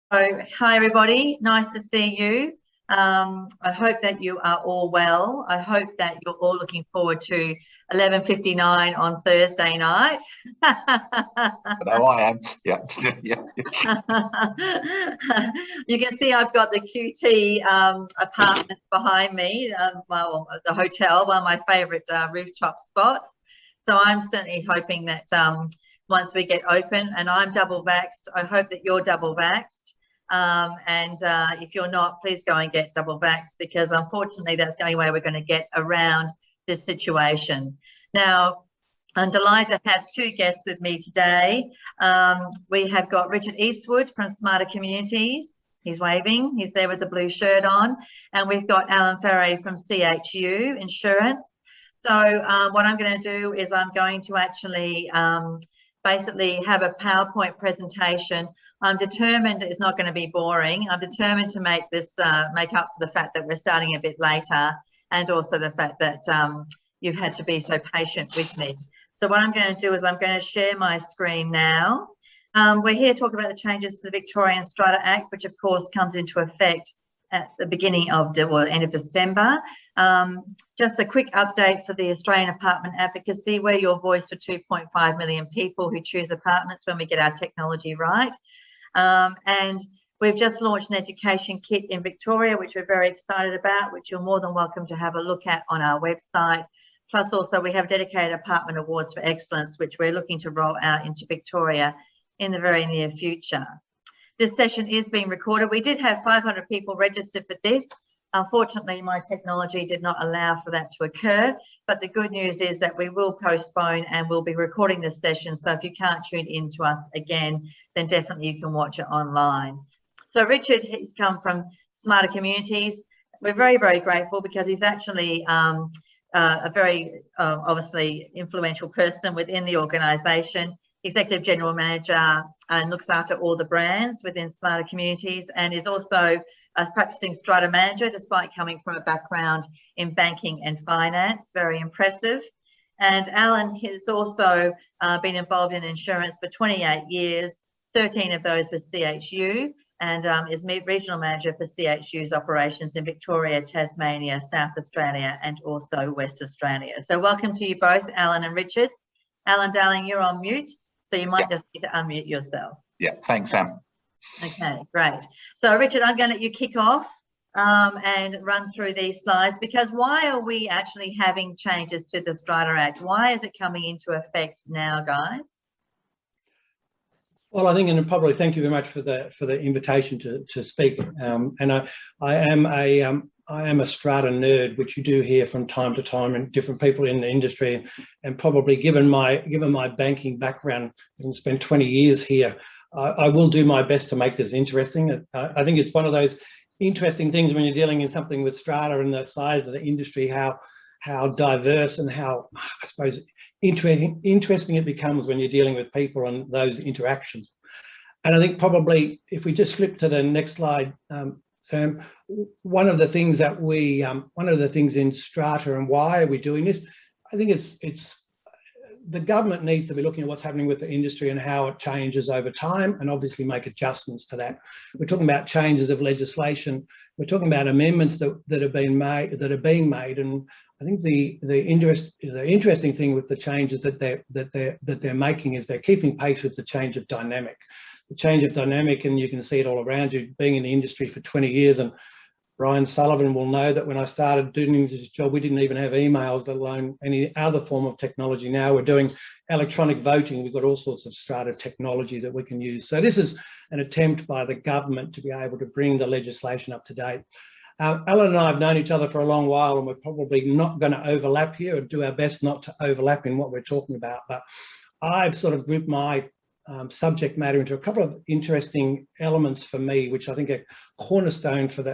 So, hi everybody, nice to see you. I hope that you are all well. I hope that you're all looking forward to 11:59 on Thursday night. No, I am. Yeah, yeah. You can see I've got the QT apartments behind me, well, the hotel, one of my favourite rooftop spots. So I'm certainly hoping that once we get open, and I'm double vaxxed, I hope that you're double vaxxed. If you're not, please go and get double vaxxed, because unfortunately that's the only way we're going to get around this situation. Now, I'm delighted to have two guests with me today. We have got Richard Eastwood from Smarter Communities. He's waving, he's there with the blue shirt on. And we've got Alan Ferre from CHU Insurance. So what I'm going to do is I'm going to actually basically have a PowerPoint presentation. I'm determined it's not going to be boring. I'm determined to make this make up for the fact that we're starting a bit later, and also the fact that you've had to be so patient with me. So what I'm going to do is I'm going to share my screen now. We're here to talk about the changes to the Victorian Strata Act, which of course comes into effect at the beginning of, end of December. Just a quick update for the Australian Apartment Advocacy. We're your voice for 2.5 million people who choose apartments when we get our technology right. And we've just launched an education kit in Victoria, which we're very excited about, which you're more than welcome to have a look at on our website. Plus also we have dedicated apartment awards for excellence, which we're looking to roll out into Victoria in the very near future. This session is being recorded. We did have 500 people registered for this. Unfortunately, my technology did not allow for that to occur, but the good news is that we will postpone and we'll be recording this session. So if you can't tune in to us again, then definitely you can watch it online. So Richard, he's come from Smarter Communities. We're very, very grateful because he's actually a very obviously influential person within the organisation. Executive General Manager and looks after all the brands within Smarter Communities, and is also a practicing strata manager despite coming from a background in banking and finance. Very impressive. And Alan has also been involved in insurance for 28 years, 13 of those with CHU, and is Regional Manager for CHU's operations in Victoria, Tasmania, South Australia, and also West Australia. So welcome to you both, Alan and Richard. Alan, darling, you're on mute, so you might just need to unmute yourself. Yeah, thanks, Sam. Okay, great. So Richard, I'm going to let you kick off and run through these slides, because why are we actually having changes to the Strata Act? Why is it coming into effect now, guys? Well, I think, and probably thank you very much for the invitation to speak. And I am a strata nerd, which you do hear from time to time, and different people in the industry. And probably given my banking background and spent 20 years here, I will do my best to make this interesting. I think it's one of those interesting things when you're dealing in something with strata and the size of the industry, how diverse and how, I suppose, interesting it becomes when you're dealing with people and those interactions. And I think probably if we just flip to the next slide, Sam, one of the things in strata, and why are we doing this? I think it's the government needs to be looking at what's happening with the industry and how it changes over time, and obviously make adjustments to that. We're talking about changes of legislation. We're talking about amendments that are being made, and I think the interesting thing with the changes that they're making is they're keeping pace with the change of dynamic. The change of dynamic, and you can see it all around you, being in the industry for 20 years, and Brian Sullivan will know that when I started doing this job, we didn't even have emails, let alone any other form of technology. Now we're doing electronic voting. We've got all sorts of strata technology that we can use. So this is an attempt by the government to be able to bring the legislation up to date. Alan and I have known each other for a long while, and we're probably not going to overlap here, or do our best not to overlap in what we're talking about. But I've sort of grouped my subject matter into a couple of interesting elements for me, which I think are cornerstone for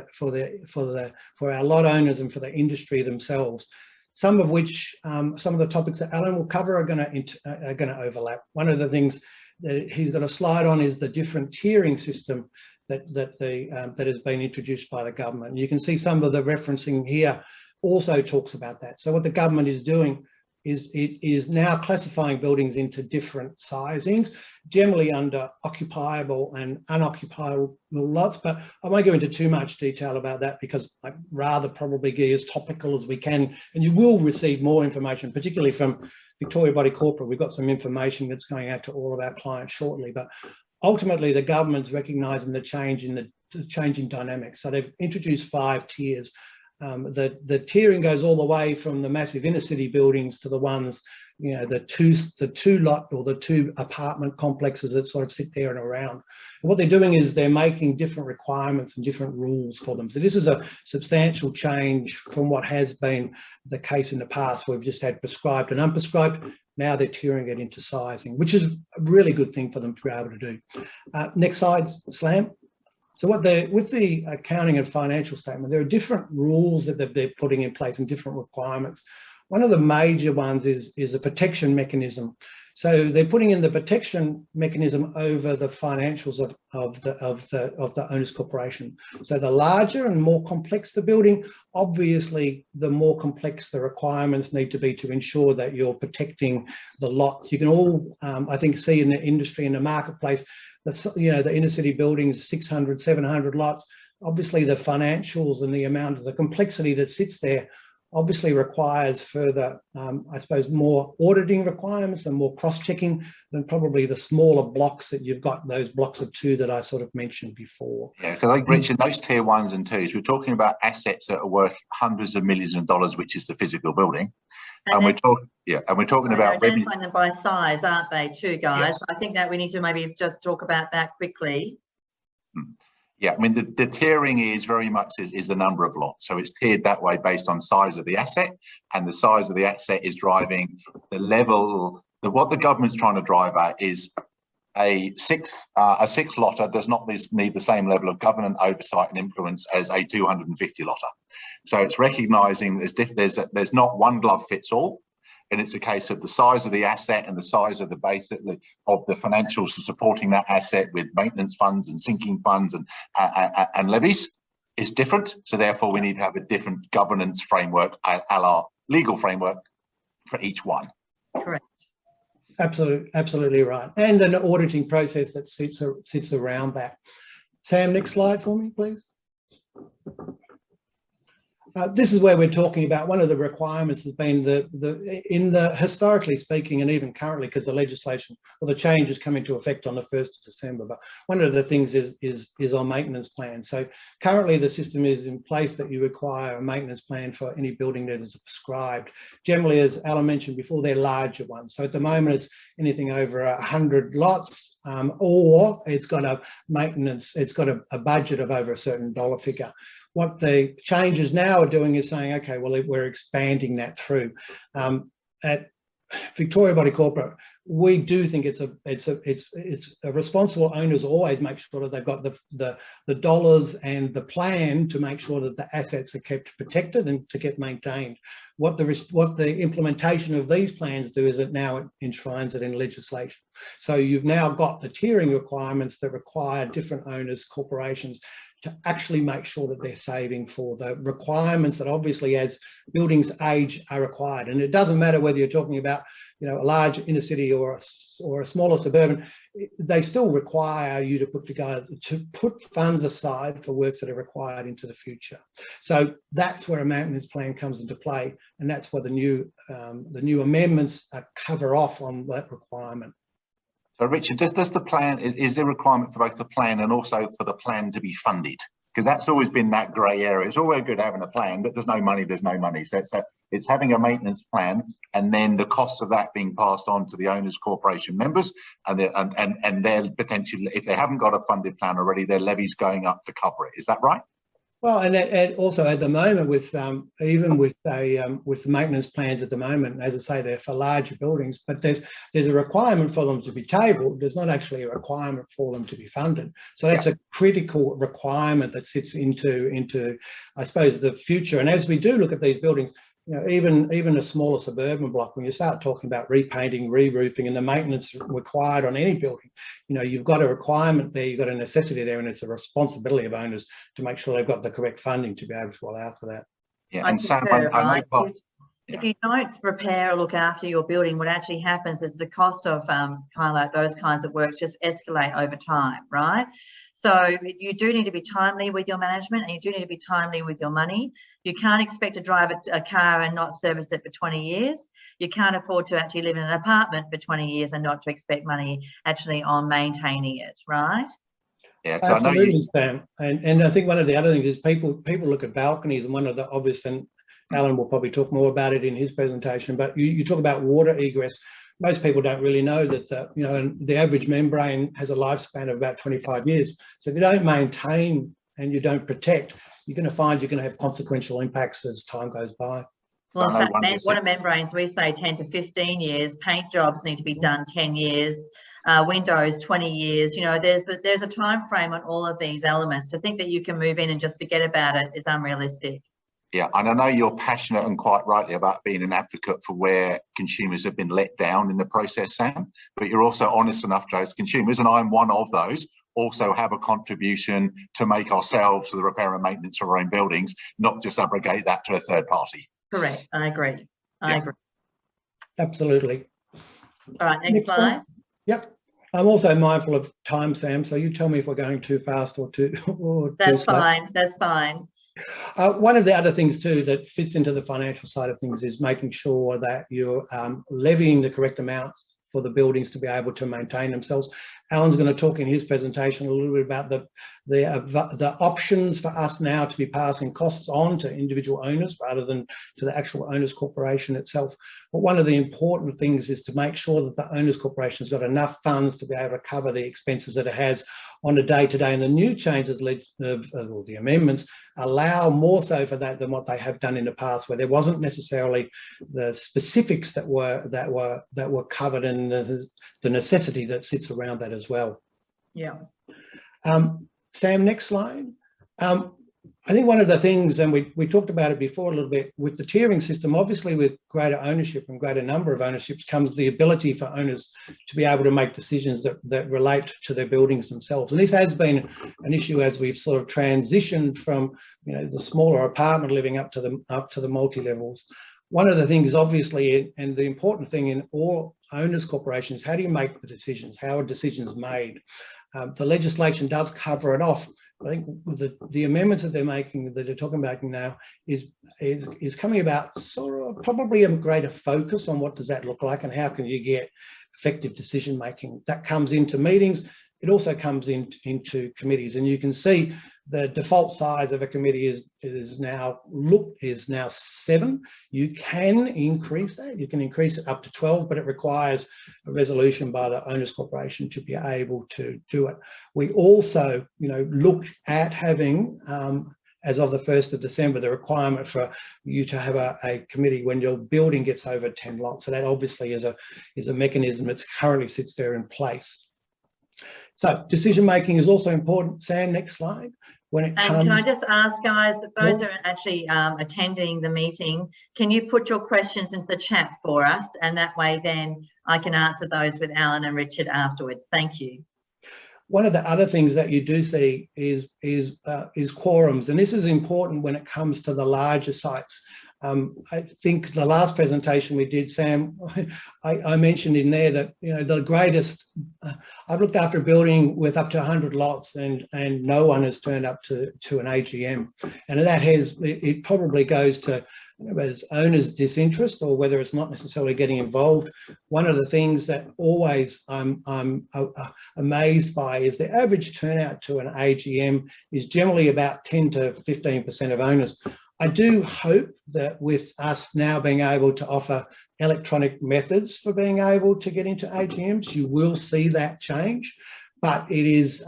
our lot owners and for the industry themselves. Some of which, some of the topics that Alan will cover are going to overlap. One of the things that he's got a slide on is the different tiering system that has been introduced by the government. And you can see some of the referencing here also talks about that. So what the government is doing is it is now classifying buildings into different sizings, generally under occupiable and unoccupiable lots. But I won't go into too much detail about that because I'd rather probably be as topical as we can. And you will receive more information, particularly from Victoria Body Corporate. We've got some information that's going out to all of our clients shortly. But ultimately, the government's recognising the change in the changing dynamics. So they've introduced 5 tiers. The tiering goes all the way from the massive inner city buildings to the ones, you know, the two lot or the 2 apartment complexes that sort of sit there and around. And what they're doing is they're making different requirements and different rules for them. So this is a substantial change from what has been the case in the past. We've just had prescribed and unprescribed. Now they're tiering it into sizing, which is a really good thing for them to be able to do. Next slide, Slam. So with the accounting and financial statement, there are different rules that they're putting in place and different requirements. One of the major ones is a protection mechanism. So they're putting in the protection mechanism over the financials of the owner's corporation. So the larger and more complex the building, obviously the more complex the requirements need to be to ensure that you're protecting the lots. You can all, I think, see in the industry, in the marketplace, the inner city buildings, 600, 700 lots. Obviously the financials and the amount of the complexity that sits there obviously requires further, I suppose, more auditing requirements and more cross-checking than probably the smaller blocks that you've got, those blocks of 2 that I sort of mentioned before. Yeah, because I think, Richard, those tier 1s and 2s, we're talking about assets that are worth hundreds of millions of dollars, which is the physical building. And we're talking about revenue. They're them by size, aren't they, too, guys? Yes. I think that we need to maybe just talk about that quickly. Yeah, I mean, the tiering is very much is the number of lots. So it's tiered that way based on size of the asset, and the size of the asset is driving the level. What the government's trying to drive at is a six lotter does not need the same level of government oversight and influence as a 250 lotter. So it's recognising there's not one glove fits all. And it's a case of the size of the asset and the size of the basically of the financials supporting that asset with maintenance funds and sinking funds and levies is different. So therefore we need to have a different governance framework, a la legal framework for each one. Correct. Absolutely right. And an auditing process that sits around that. Sam, next slide for me, please. This is where we're talking about one of the requirements has been historically speaking, and even currently, because the legislation or the changes come into effect on the 1st of December. But one of the things is on maintenance plans. So currently the system is in place that you require a maintenance plan for any building that is prescribed. Generally, as Alan mentioned before, they're larger ones. So at the moment it's anything over 100 lots, or it's got a maintenance, it's got a budget of over a certain dollar figure. What the changes now are doing is saying, okay, well, we're expanding that through. At Victoria Body Corporate, we do think it's a responsible owners always make sure that they've got the dollars and the plan to make sure that the assets are kept protected and to get maintained. What the implementation of these plans do is it now enshrines it in legislation. So you've now got the tiering requirements that require different owners, corporations, to actually make sure that they're saving for the requirements that obviously as buildings age are required. And it doesn't matter whether you're talking about, you know, a large inner city or a smaller suburban, they still require you to put funds aside for works that are required into the future. So that's where a maintenance plan comes into play, and that's where the new amendments cover off on that requirement. So Richard, does the plan, is there a requirement for both the plan and also for the plan to be funded? Because that's always been that grey area. It's always good having a plan, but there's no money, there's no money. So it's having a maintenance plan and then the costs of that being passed on to the owners, corporation members, and they're potentially, if they haven't got a funded plan already, their levies going up to cover it. Is that right? Well, and also at the moment with even with the maintenance plans at the moment, as I say, they're for larger buildings, but there's a requirement for them to be tabled. There's not actually a requirement for them to be funded. So that's a critical requirement that sits into I suppose the future. And as we do look at these buildings, you know, even a smaller suburban block, when you start talking about repainting, re-roofing, and the maintenance required on any building, you know, you've got a requirement there, you've got a necessity there, and it's a responsibility of owners to make sure they've got the correct funding to be able to allow for that. Yeah, and Sam, I know If you don't repair or look after your building, what actually happens is the cost of kind of like those kinds of works just escalate over time, right? So you do need to be timely with your management, and you do need to be timely with your money. You can't expect to drive a car and not service it for 20 years. You can't afford to actually live in an apartment for 20 years and not to expect money actually on maintaining it, right? Yeah, absolutely, Sam. And I think one of the other things is people look at balconies, and one of the obvious, and Alan will probably talk more about it in his presentation, but you talk about water egress. Most people don't really know that the average membrane has a lifespan of about 25 years. So if you don't maintain and you don't protect, you're going to find you're going to have consequential impacts as time goes by. Well, in fact, water membranes, we say 10 to 15 years. Paint jobs need to be done 10 years. Windows 20 years. You know, there's a time frame on all of these elements. To think that you can move in and just forget about it is unrealistic. Yeah, and I know you're passionate and quite rightly about being an advocate for where consumers have been let down in the process, Sam, but you're also honest enough to, as consumers, and I'm one of those, also have a contribution to make ourselves, the repair and maintenance of our own buildings, not just abrogate that to a third party. Correct, I agree. I agree. Absolutely. All right, next slide. Yep. I'm also mindful of time, Sam, so you tell me if we're going too fast or too That's slow. fine, that's fine. One of the other things too that fits into the financial side of things is making sure that you're levying the correct amounts for the buildings to be able to maintain themselves. Alan's going to talk in his presentation a little bit about the options for us now to be passing costs on to individual owners rather than to the actual owners corporation itself. But one of the important things is to make sure that the owners corporation has got enough funds to be able to cover the expenses that it has on a day-to-day, and the new changes, or the amendments, allow more so for that than what they have done in the past, where there wasn't necessarily the specifics that were covered in the necessity that sits around that as well. Yeah. Sam, next slide. I think one of the things, and we talked about it before a little bit, with the tiering system, obviously with greater ownership and greater number of ownerships comes the ability for owners to be able to make decisions that relate to their buildings themselves. And this has been an issue as we've sort of transitioned from the smaller apartment living up to the multi-levels. One of the things, obviously, and the important thing in all owners corporations, how do you make the decisions? How are decisions made? The legislation does cover it off. I think the amendments that they're talking about now is coming about sort of probably a greater focus on what does that look like and how can you get effective decision making. That comes into meetings. It also comes into committees, and you can see the default size of a committee is now 7. You can increase that. You can increase it up to 12, but it requires a resolution by the owners corporation to be able to do it. We also, look at having, as of the 1st of December, the requirement for you to have a committee when your building gets over 10 lots. So that obviously is a mechanism that currently sits there in place. So decision making is also important. Sam, next slide. And can I just ask, guys, those who are actually attending the meeting, can you put your questions into the chat for us? And that way then I can answer those with Alan and Richard afterwards. Thank you. One of the other things that you do see is quorums, and this is important when it comes to the larger sites. I think the last presentation we did, Sam, I mentioned in there that the greatest. I've looked after a building with up to 100 lots, and no one has turned up to an AGM, and that it probably goes to whether it's owners' disinterest or whether it's not necessarily getting involved. One of the things that always I'm amazed by is the average turnout to an AGM is generally about 10 to 15% of owners. I do hope that with us now being able to offer electronic methods for being able to get into AGMs, you will see that change. But it is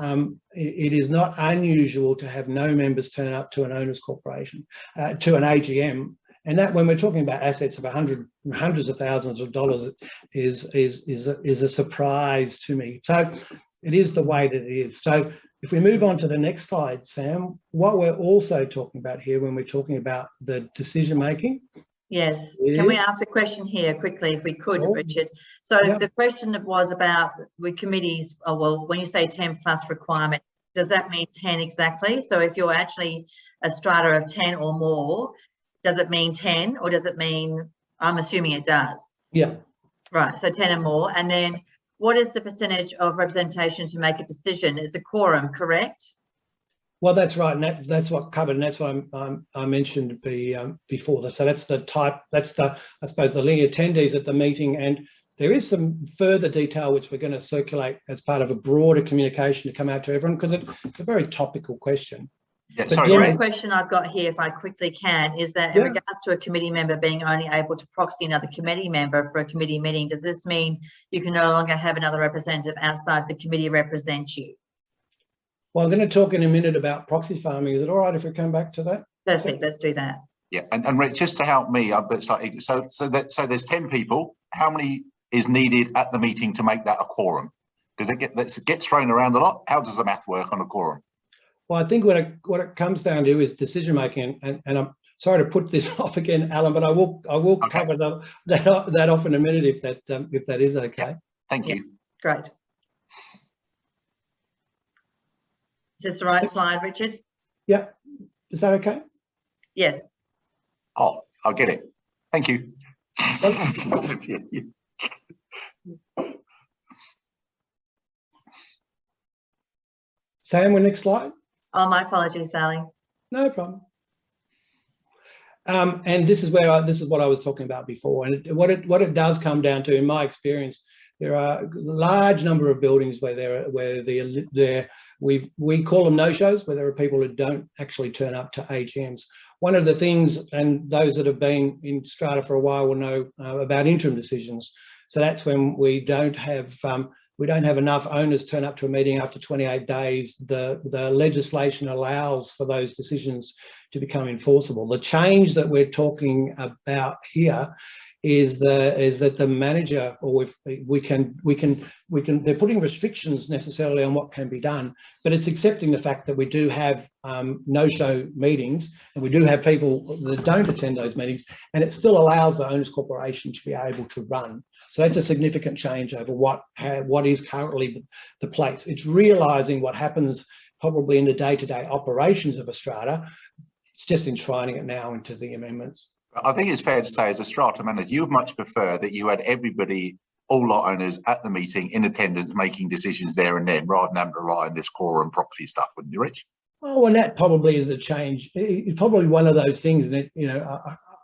not unusual to have no members turn up to an owners corporation, to an AGM. And that, when we're talking about assets of hundreds of thousands of dollars, is a surprise to me. So it is the way that it is. So if we move on to the next slide, Sam, what we're also talking about here when we're talking about the decision making. Yes. Can we ask a question here quickly, if we could, Richard? So the question was about with committees, well, when you say 10 plus requirement, does that mean 10 exactly? So if you're actually a strata of 10 or more, does it mean 10 or does it mean I'm assuming it does. Yeah. Right, so 10 or more. And then what is the percentage of representation to make a decision? Is a quorum correct? Well, that's right, and that's what covered, and that's what I mentioned before. So that's the type. That's the, I suppose, the linear attendees at the meeting, and there is some further detail which we're going to circulate as part of a broader communication to come out to everyone, because it's a very topical question. Yeah, The other question I've got here, if I quickly can, is that in regards to a committee member being only able to proxy another committee member for a committee meeting, does this mean you can no longer have another representative outside the committee represent you? Well, I'm going to talk in a minute about proxy farming. Is it all right if we come back to that? Perfect, let's do that. Yeah, and Rick, just to help me, it's like, so there's 10 people. How many is needed at the meeting to make that a quorum? Because it gets thrown around a lot. How does the math work on a quorum? Well, I think what it comes down to is decision making, and I'm sorry to put this off again, Alan, but I will cover that off in a minute if that is okay. Yeah. Thank you. Great. Is this the right slide, Richard? Yeah. Is that okay? Yes. Oh, I'll get it. Thank you. Sam, next slide. Oh, my apologies, Sally. No problem. And this is what I was talking about before. And what it does come down to, in my experience, there are a large number of buildings where we call them no-shows, where there are people who don't actually turn up to AGMs. One of the things, and those that have been in Strata for a while will know about interim decisions. So that's when we don't have enough owners turn up to a meeting after 28 days. The legislation allows for those decisions to become enforceable. The change that we're talking about here is that the manager, or they're putting restrictions necessarily on what can be done, but it's accepting the fact that we do have no-show meetings, and we do have people that don't attend those meetings, and it still allows the owners corporation to be able to run. So that's a significant change over what is currently the place. It's realising what happens probably in the day-to-day operations of a strata. It's just enshrining it now into the amendments. I think it's fair to say, as a strata manager, you would much prefer that you had everybody, all lot owners at the meeting in attendance, making decisions there and then, rather than having to rely on this quorum proxy stuff, wouldn't you, Rich? Oh, and that probably is a change. It's probably one of those things that,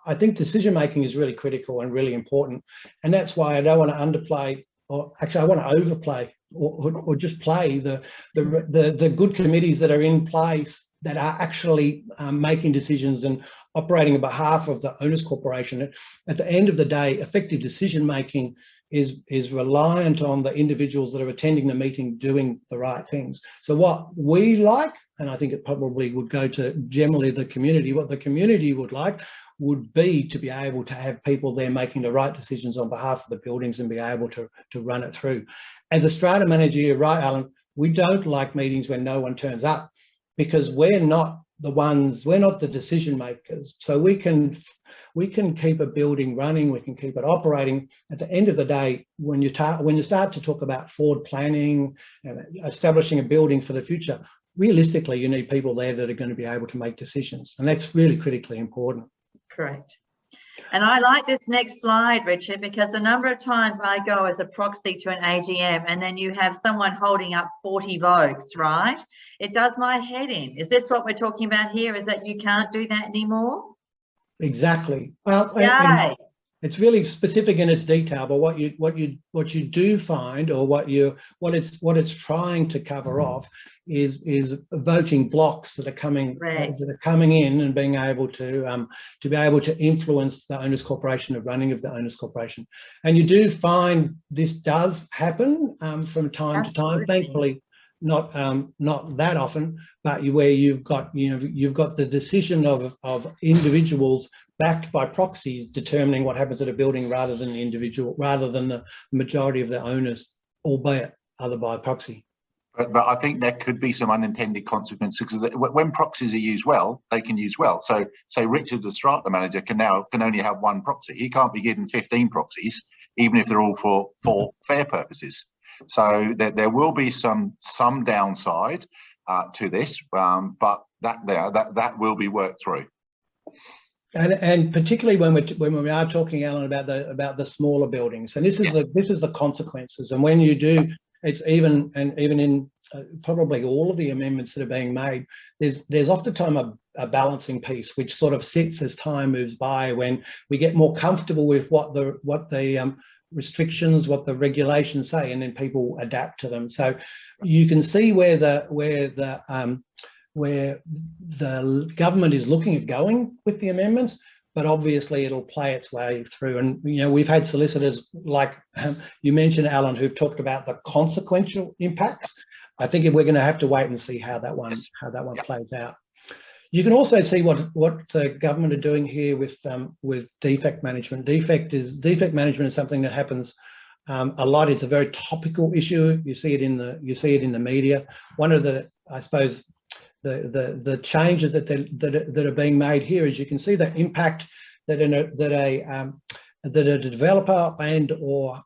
I think decision making is really critical and really important, and that's why I don't want to underplay, or actually I want to overplay, or just play the good committees that are in place that are actually making decisions and operating on behalf of the owners corporation. At the end of the day, effective decision making is reliant on the individuals that are attending the meeting doing the right things. So what we like, and I think it probably would go to generally the community, what the community would like would be to be able to have people there making the right decisions on behalf of the buildings and be able to run it through. As a strata manager, you're right, Alan, we don't like meetings when no one turns up, because we're not the decision makers. So we can keep a building running, we can keep it operating. At the end of the day, when you start to talk about forward planning and establishing a building for the future, realistically, you need people there that are going to be able to make decisions, and that's really critically important. Correct. And I like this next slide, Richard, because the number of times I go as a proxy to an AGM and then you have someone holding up 40 votes, right? It does my head in. Is this what we're talking about here? Is that you can't do that anymore? Exactly. Well, it's really specific in its detail, but what you do find, or what it's trying to cover off, is voting blocks that are coming in and being able to influence the owners corporation, the running of the owners corporation. And you do find this does happen from time to time. Thankfully, not that often, but where you've got the decision of individuals backed by proxies determining what happens at a building, rather than the majority of the owners, albeit other by proxy. But I think there could be some unintended consequences, because when proxies are used well, they can use well. So Richard, the strata manager, can only have one proxy. He can't be given 15 proxies, even if they're all for fair purposes. So there will be some downside to this, but that will be worked through. And particularly when we are talking, Alan, about the smaller buildings, and this is the consequences. And when you do, it's even in probably all of the amendments that are being made, there's oftentimes a balancing piece which sort of sits as time moves by, when we get more comfortable with what the restrictions, what the regulations say, and then people adapt to them. So you can see where the government is looking at going with the amendments, but obviously it'll play its way through. And we've had solicitors like you mentioned, Alan, who've talked about the consequential impacts. I think we're going to have to wait and see how that one plays out. You can also see what the government are doing here with defect management. Defect management is something that happens a lot. It's a very topical issue. You see it in the media. One of the, I suppose, the changes that are being made here is you can see the impact that a developer and or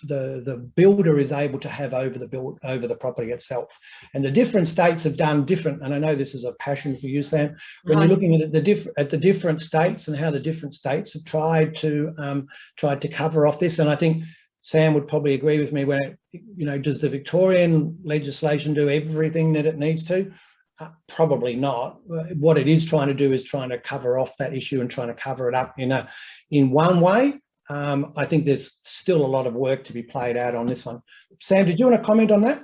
the builder is able to have over the property itself. And the different states have done different, and I know this is a passion for you, Sam, when you're looking at the different states and how the different states have tried to cover off this. And I think Sam would probably agree with me, where does the Victorian legislation do everything that it needs to? Probably not. What it is trying to do is trying to cover off that issue and trying to cover it up in one way. I think there's still a lot of work to be played out on this one. Sam, did you want to comment on that?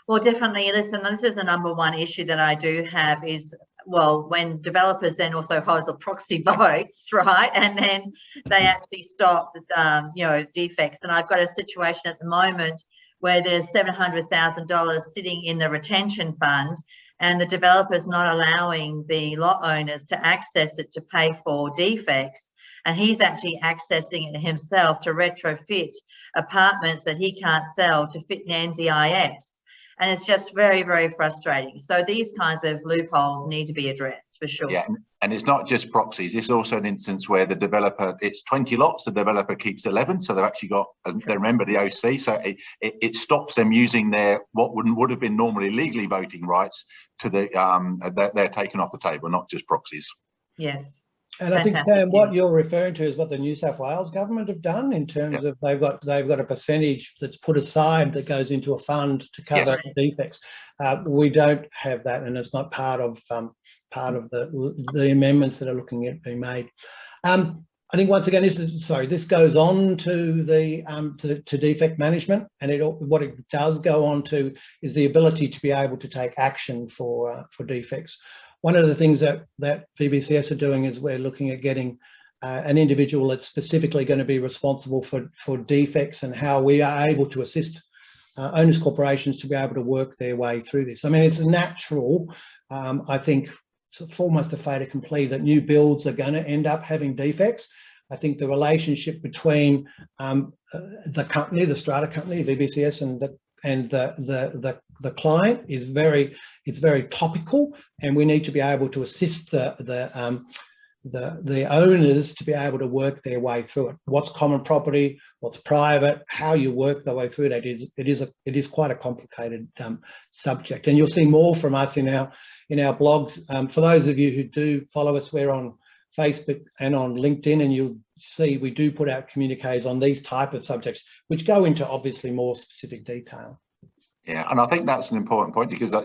Well, definitely. Listen, this is the number one issue that I do have is, well, when developers then also hold the proxy votes, right? And then they actually stop, defects. And I've got a situation at the moment where there's $700,000 sitting in the retention fund, and the developer's not allowing the lot owners to access it to pay for defects. And he's actually accessing it himself to retrofit apartments that he can't sell to fit an NDIS. And it's just very, very frustrating. So these kinds of loopholes need to be addressed for sure. Yeah, and it's not just proxies. It's also an instance where the developer, it's 20 lots, the developer keeps 11. So they've actually got, they remember the OC. So it stops them using their, what would have been normally legally voting rights to they're taken off the table, not just proxies. Yes. And fantastic. I think, Sam, what you're referring to is what the New South Wales government have done in terms of they've got a percentage that's put aside that goes into a fund to cover defects. We don't have that, and it's not part of the amendments that are looking at being made. I think once again, this goes on to the to defect management, and what it does go on to is the ability to be able to take action for defects. One of the things that VBCS are doing is we're looking at getting an individual that's specifically going to be responsible for defects and how we are able to assist owners corporations to be able to work their way through this. I mean, it's natural, I think, it's almost a fait accompli that new builds are going to end up having defects. I think the relationship between the company, the strata company, VBCS, and the client is very topical, and we need to be able to assist the owners to be able to work their way through it. What's common property, what's private, how you work the way through that it is quite a complicated subject. And you'll see more from us in our blogs. For those of you who do follow us, we're on Facebook and on LinkedIn, and you'll see we do put out communiques on these type of subjects, which go into obviously more specific detail. Yeah, and I think that's an important point, because a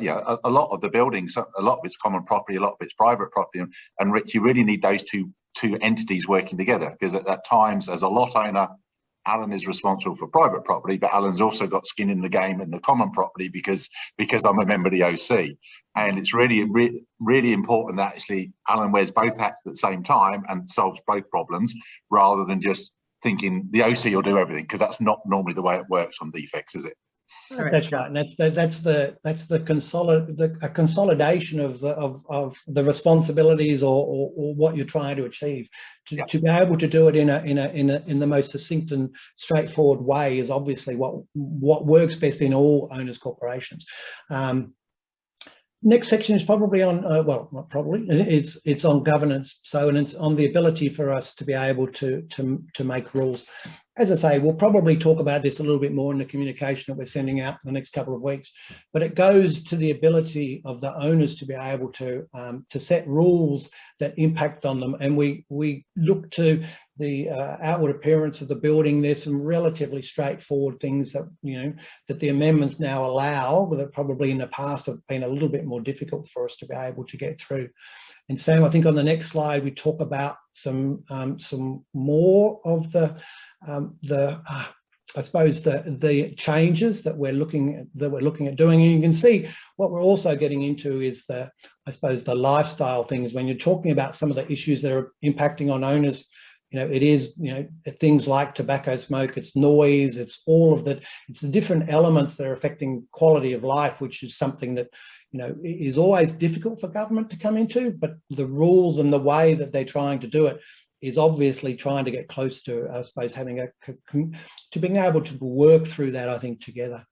lot of the buildings, a lot of it's common property, a lot of it's private property, and Rich, you really need those two entities working together, because at times, as a lot owner, Alan is responsible for private property, but Alan's also got skin in the game in the common property because I'm a member of the OC, and it's really important that actually Alan wears both hats at the same time and solves both problems, rather than just thinking the OC will do everything, because that's not normally the way it works on defects, is it? That's right, and that's the consolidation of the responsibilities or what you're trying to achieve. To be able to do it in the most succinct and straightforward way is obviously what works best in all owners corporations. Next section is probably on, well, not probably, it's on governance. So, and it's on the ability for us to be able to make rules. As I say, we'll probably talk about this a little bit more in the communication that we're sending out in the next couple of weeks, but it goes to the ability of the owners to be able to set rules that impact on them. And we look to the outward appearance of the building. There's some relatively straightforward things that, you know, that the amendments now allow, but that probably in the past have been a little bit more difficult for us to be able to get through. And Sam, I think on the next slide, we talk about some more of the I suppose the changes that we're looking at doing. And you can see what we're also getting into is I suppose the lifestyle things. When you're talking about some of the issues that are impacting on owners, you know, it is, you know, things like tobacco smoke, it's noise, it's all of that, it's the different elements that are affecting quality of life, which is something that, you know, is always difficult for government to come into, but the rules and the way that they're trying to do it is obviously trying to get close to, I suppose, having to being able to work through that, I think, together.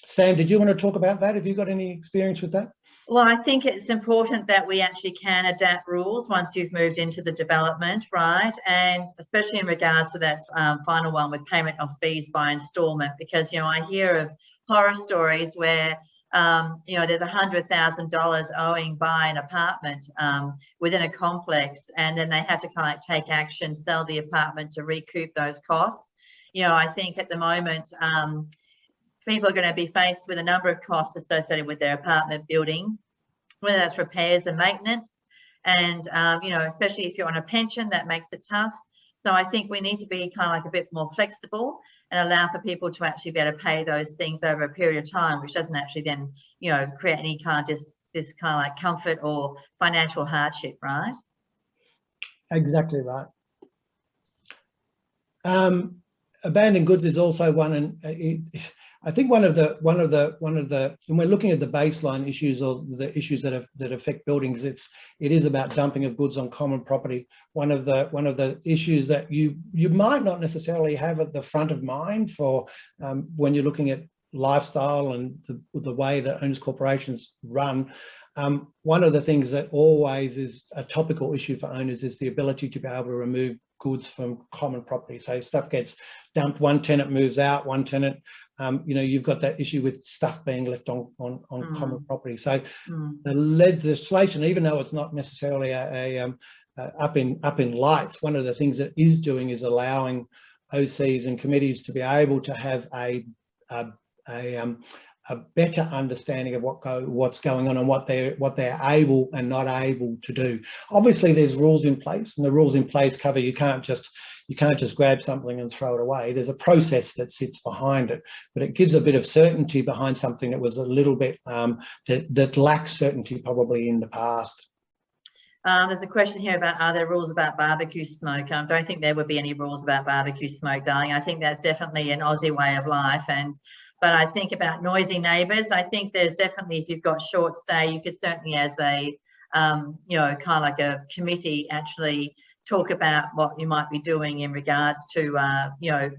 Sam, did you want to talk about that? Have you got any experience with that? Well, I think it's important that we actually can adapt rules once you've moved into the development, right? And especially in regards to that final one with payment of fees by instalment, because, you know, I hear of horror stories where you know, there's $100,000 owing by an apartment within a complex, and then they have to kind of take action, sell the apartment to recoup those costs. You know, I think at the moment, people are going to be faced with a number of costs associated with their apartment building, whether that's repairs and maintenance. And, you know, especially if you're on a pension, that makes it tough. So I think we need to be kind of like a bit more flexible and allow for people to actually be able to pay those things over a period of time, which doesn't actually then, you know, create any kind of this kind of like comfort or financial hardship, right? Exactly right. Abandoned goods is also one, and I think one of the when we're looking at the baseline issues or the issues that affect buildings, it is about dumping of goods on common property. One of the issues that you might not necessarily have at the front of mind for when you're looking at lifestyle and the way that owners corporations run. One of the things that always is a topical issue for owners is the ability to be able to remove goods from common property. So stuff gets dumped, one tenant moves out, one tenant, you know, you've got that issue with stuff being left on common property. So the legislation, even though it's not necessarily up in lights, one of the things that is doing is allowing OCs and committees to be able to have a better understanding of what's going on and what they're able and not able to do. Obviously, there's rules in place, and the rules in place cover you can't just grab something and throw it away. There's a process that sits behind it, but it gives a bit of certainty behind something that was a little bit that lacks certainty probably in the past. There's a question here about, are there rules about barbecue smoke? I don't think there would be any rules about barbecue smoke, darling. I think that's definitely an Aussie way of life. But I think about noisy neighbours. I think there's definitely, if you've got short stay, you could certainly, as a, you know, kind of like a committee, actually talk about what you might be doing in regards to, you know,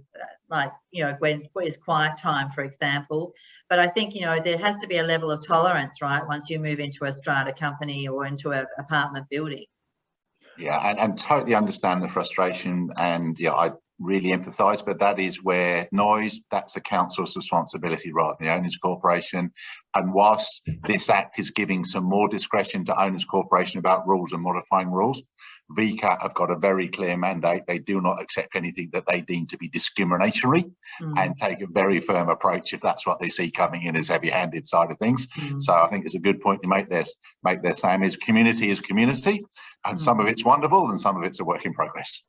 like, you know, when is quiet time, for example. But I think, you know, there has to be a level of tolerance, right, once you move into a strata company or into an apartment building. Yeah, and totally understand the frustration, and yeah, I really empathise, but that is where noise, that's a council's responsibility rather than the owners corporation. And whilst this act is giving some more discretion to owners corporation about rules and modifying rules, VCAT have got a very clear mandate. They do not accept anything that they deem to be discriminatory and take a very firm approach if that's what they see coming in as heavy-handed side of things. So I think it's a good point to make there, Sam, is community, and some of it's wonderful and some of it's a work in progress.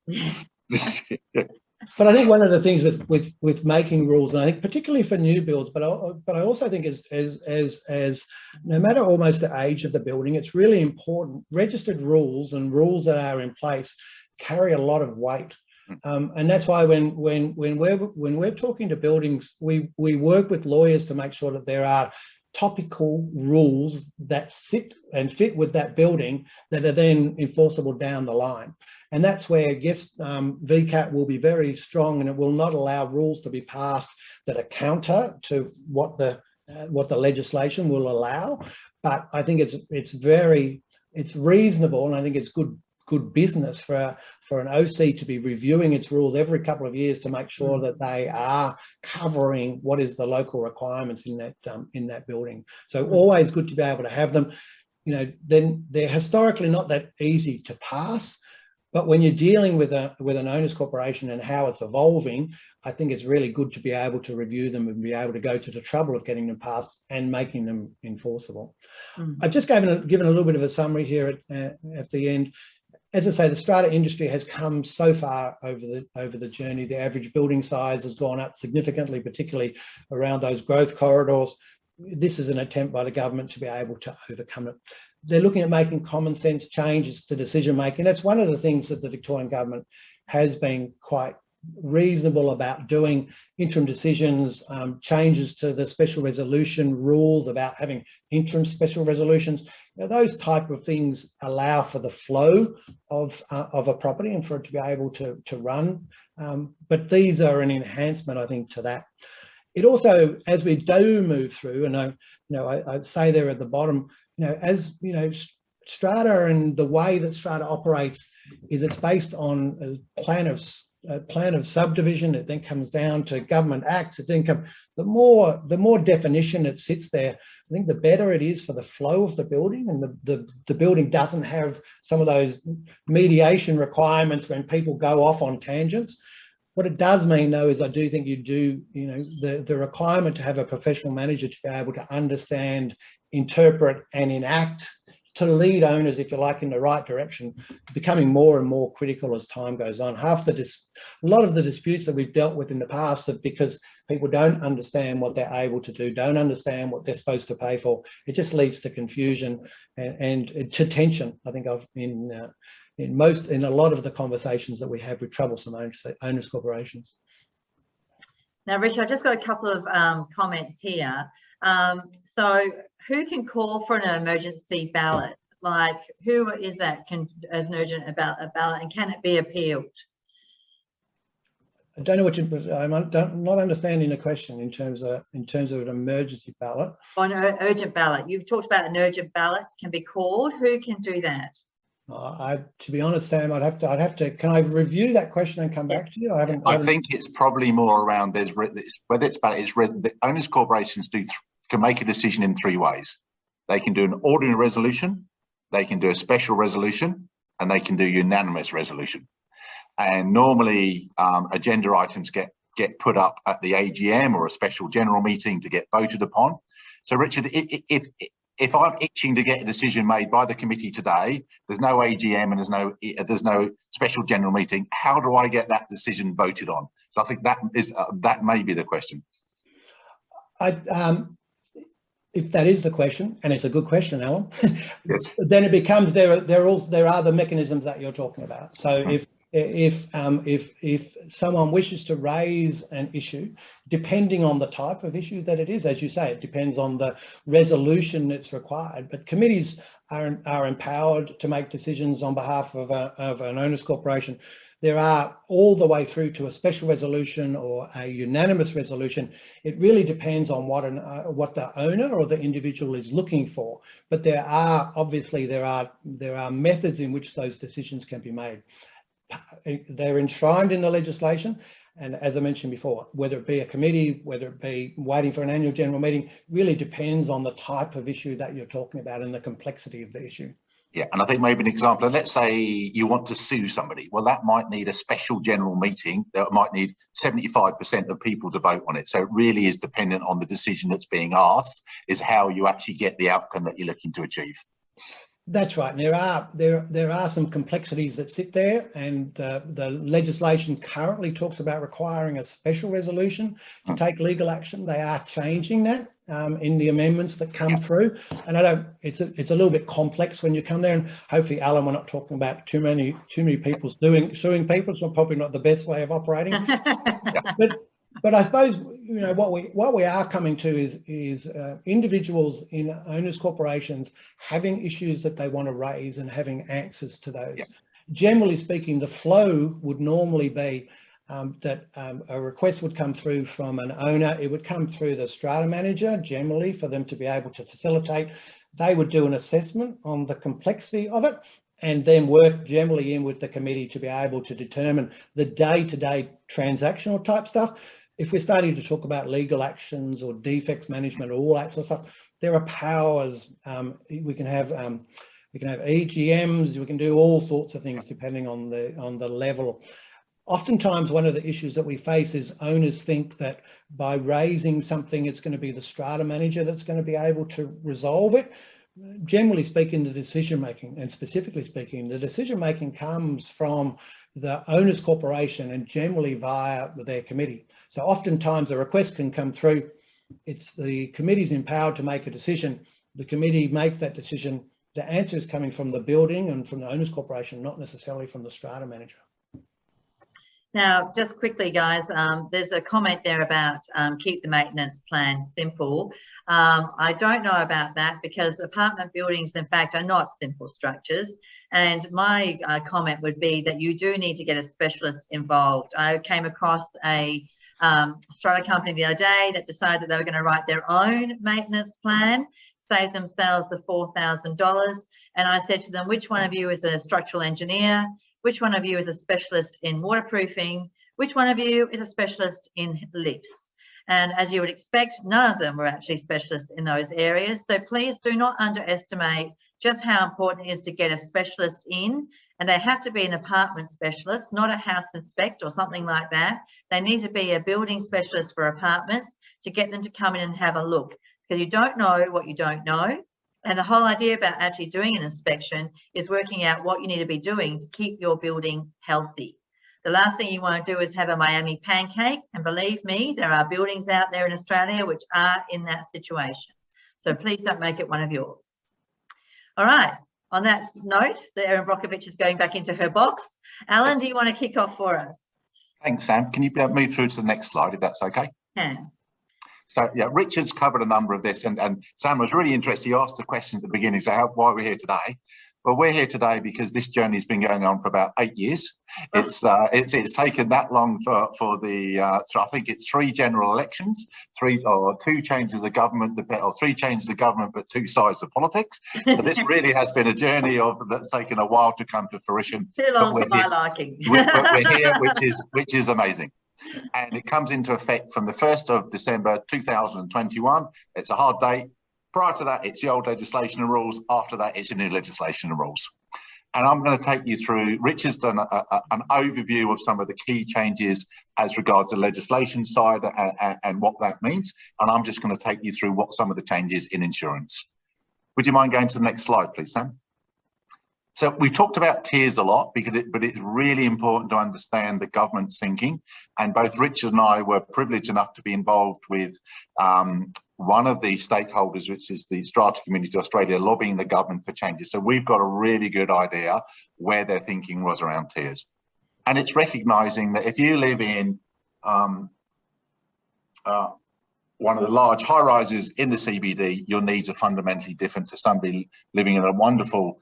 But I think one of the things with making rules, and I think particularly for new builds, but I also think as no matter almost the age of the building, it's really important. Registered rules and rules that are in place carry a lot of weight, and that's why when we're talking to buildings, we work with lawyers to make sure that there are topical rules that sit and fit with that building that are then enforceable down the line. And that's where, yes, VCAT will be very strong, and it will not allow rules to be passed that are counter to what the what the legislation will allow, but I think it's reasonable, and I think it's good business for an OC to be reviewing its rules every couple of years to make sure that they are covering what is the local requirements in that building. So always good to be able to have them. You know, then they're historically not that easy to pass, but when you're dealing with an owners corporation and how it's evolving, I think it's really good to be able to review them and be able to go to the trouble of getting them passed and making them enforceable. I've just given a little bit of a summary here at the end. As I say, the strata industry has come so far over the journey. The average building size has gone up significantly, particularly around those growth corridors. This is an attempt by the government to be able to overcome it. They're looking at making common sense changes to decision making. That's one of the things that the Victorian government has been quite reasonable about doing. Interim decisions, changes to the special resolution rules about having interim special resolutions. Now, those type of things allow for the flow of a property and for it to be able to run. But these are an enhancement, I think, to that. It also, as we do move through, and I'd say there at the bottom, as strata and the way that strata operates is it's based on a plan of subdivision. It then comes down to government acts. It then comes, the more definition it sits there, I think the better it is for the flow of the building, and the building doesn't have some of those mediation requirements when people go off on tangents. What it does mean, though, is I do think the requirement to have a professional manager to be able to understand, interpret and enact, to lead owners, if you like, in the right direction, becoming more and more critical as time goes on. A lot of the disputes that we've dealt with in the past are because people don't understand what they're able to do, don't understand what they're supposed to pay for. It just leads to confusion and to tension, I think, in a lot of the conversations that we have with troublesome owners corporations. Now, Richard, I've just got a couple of comments here. So who can call for an emergency ballot? Like, who is that as an urgent about a ballot, and can it be appealed? I don't know what I'm not understanding the question in terms of an emergency ballot. On an urgent ballot, you've talked about an urgent ballot can be called. Who can do that? To be honest, Sam, I'd have to. Can I review that question and come back to you? I think it's probably more around whether it's ballot. The owners corporations can make a decision in three ways. They can do an ordinary resolution, they can do a special resolution, and they can do unanimous resolution. And normally, agenda items get put up at the AGM or a special general meeting to get voted upon. So, Richard, if I'm itching to get a decision made by the committee today, there's no AGM and there's no special general meeting, how do I get that decision voted on? So I think that may be the question. If that is the question, and it's a good question, Alan, yes. Then it becomes there are the mechanisms that you're talking about. So if someone wishes to raise an issue, depending on the type of issue that it is, as you say, it depends on the resolution that's required. But committees are empowered to make decisions on behalf of an owners corporation. There are all the way through to a special resolution or a unanimous resolution. It really depends on what the owner or the individual is looking for. But there are methods in which those decisions can be made. They're enshrined in the legislation, and as I mentioned before, whether it be a committee, whether it be waiting for an annual general meeting, really depends on the type of issue that you're talking about and the complexity of the issue. Yeah, and I think maybe an example, let's say you want to sue somebody. Well, that might need a special general meeting that might need 75% of people to vote on it. So it really is dependent on the decision that's being asked, is how you actually get the outcome that you're looking to achieve. That's right. And there are some complexities that sit there, and the legislation currently talks about requiring a special resolution to take legal action. They are changing that in the amendments that come through, and it's a little bit complex when you come there. And hopefully, Alan, we're not talking about too many people suing people. It's probably not the best way of operating. But I suppose what we are coming to is individuals in owners corporations having issues that they want to raise and having answers to those. Generally speaking, the flow would normally be a request would come through from an owner. It would come through the strata manager generally for them to be able to facilitate. They would do an assessment on the complexity of it and then work generally in with the committee to be able to determine the day-to-day transactional type stuff. If we're starting to talk about legal actions or defects management or all that sort of stuff, there are powers. We can have EGMs. We can do all sorts of things depending on the level. Oftentimes, one of the issues that we face is owners think that by raising something, it's going to be the strata manager that's going to be able to resolve it. Generally speaking, the decision making, and specifically speaking, the decision making comes from the owners corporation and generally via their committee. So oftentimes a request can come through. It's the committee's empowered to make a decision. The committee makes that decision. The answer is coming from the building and from the owners corporation, not necessarily from the strata manager. Now, just quickly, guys, there's a comment there about keep the maintenance plan simple. I don't know about that because apartment buildings, in fact, are not simple structures. And my comment would be that you do need to get a specialist involved. I came across a strata company the other day that decided that they were going to write their own maintenance plan, save themselves the $4,000. And I said to them, which one of you is a structural engineer? Which one of you is a specialist in waterproofing? Which one of you is a specialist in leaks? And as you would expect, none of them were actually specialists in those areas. So please do not underestimate just how important it is to get a specialist in. And they have to be an apartment specialist, not a house inspect or something like that. They need to be a building specialist for apartments to get them to come in and have a look, because you don't know what you don't know. And the whole idea about actually doing an inspection is working out what you need to be doing to keep your building healthy. The last thing you want to do is have a Miami pancake. And believe me, there are buildings out there in Australia which are in that situation. So please don't make it one of yours. All right. On that note, that Erin Brockovich is going back into her box. Alan, do you want to kick off for us? Thanks, Sam. Can you move through to the next slide, if that's okay? Can. So yeah, Richard's covered a number of this, and Sam was really interested. He asked the question at the beginning, so why we're here today? Well, we're here today because this journey's been going on for about 8 years. It's taken that long for the I think it's 3 general elections, 2 changes of government, or 3 changes of government, but 2 sides of politics. So this really has been a journey that's taken a while to come to fruition. Too long for my liking. But we're here, which is amazing. And it comes into effect from the 1st of December 2021. It's a hard date. Prior to that, it's the old legislation and rules. After that, it's the new legislation and rules. And I'm going to take you through, Richard's done an overview of some of the key changes as regards the legislation side and what that means. And I'm just going to take you through what some of the changes in insurance. Would you mind going to the next slide, please, Sam? So we've talked about tiers a lot, but it's really important to understand the government's thinking. And both Richard and I were privileged enough to be involved with one of the stakeholders, which is the Strata Community Australia, lobbying the government for changes. So we've got a really good idea where their thinking was around tiers. And it's recognising that if you live in one of the large high-rises in the CBD, your needs are fundamentally different to somebody living in a wonderful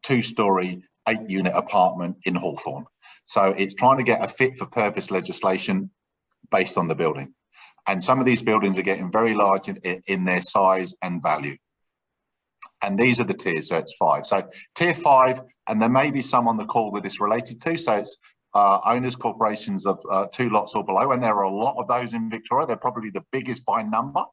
2-storey, 8-unit apartment in Hawthorne. So it's trying to get a fit-for-purpose legislation based on the building. And some of these buildings are getting very large in their size and value. And these are the tiers, so it's 5. So tier 5, and there may be some on the call that it's related to. So it's owners corporations of 2 lots or below, and there are a lot of those in Victoria. They're probably the biggest by number,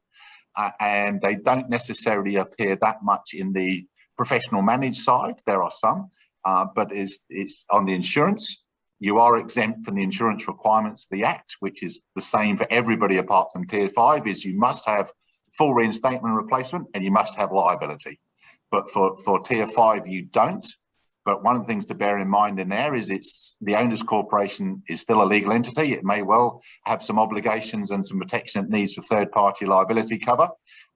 and they don't necessarily appear that much in the professional managed side. There are some, but it's on the insurance. You are exempt from the insurance requirements of the Act, which is the same for everybody apart from tier 5, is you must have full reinstatement and replacement and you must have liability. But for tier 5, you don't. But one of the things to bear in mind in there is the owners corporation is still a legal entity. It may well have some obligations and some protection it needs for third-party liability cover.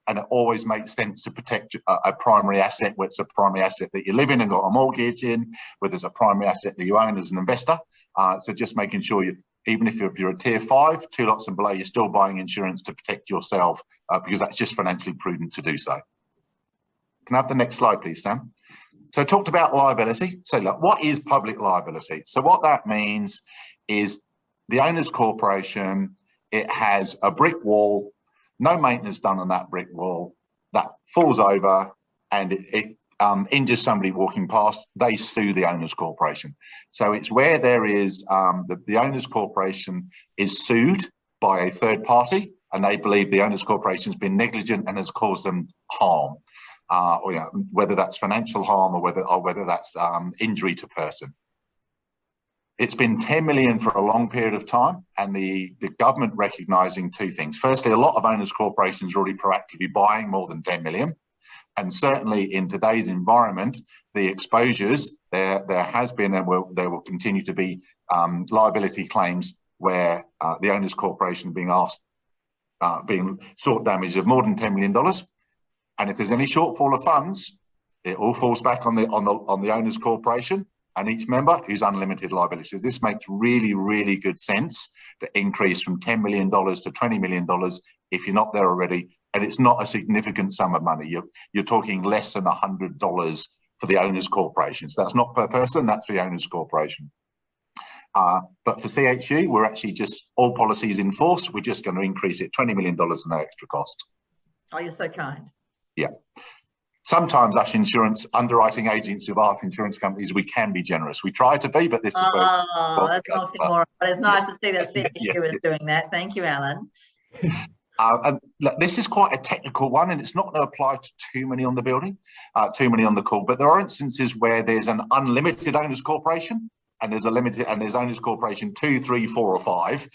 And it always makes sense to protect a primary asset, whether it's a primary asset that you live in and got a mortgage in, whether it's a primary asset that you own as an investor. So just making sure even if you're a tier 5, 2 lots and below, you're still buying insurance to protect yourself because that's just financially prudent to do so. Can I have the next slide, please, Sam? So I talked about liability. So look, what is public liability? So what that means is the owner's corporation, it has a brick wall, no maintenance done on that brick wall, that falls over and it injures somebody walking past, they sue the owner's corporation. So it's where there is the owner's corporation is sued by a third party and they believe the owner's corporation has been negligent and has caused them harm, or, whether that's financial harm or whether that's injury to person. It's been 10 million for a long period of time, and the government recognising two things. Firstly, a lot of owners' corporations are already proactively buying more than 10 million. And certainly in today's environment, the exposures, there has been and there will continue to be liability claims where the owners' corporation being sought damage of more than $10 million. And if there's any shortfall of funds, it all falls back on the owners' corporation and each member who's unlimited liability. So this makes really, really good sense to increase from $10 million to $20 million if you're not there already. And it's not a significant sum of money. You're talking less than $100 for the owner's corporation. So that's not per person, that's for the owner's corporation. But for CHU, we're actually just all policies in force. We're just going to increase it $20 million at no extra cost. Oh, you're so kind. Yeah. Sometimes us insurance underwriting agents of our insurance companies, we can be generous. We try to be, but this is that's oxymoron. But it's nice to see that CHU is doing that. Thank you, Alan. And look, this is quite a technical one, and it's not going to apply to too many on the building, too many on the call. But there are instances where there's an unlimited owners corporation, and there's a limited, and there's owners corporation 2, 3, 4, or 5.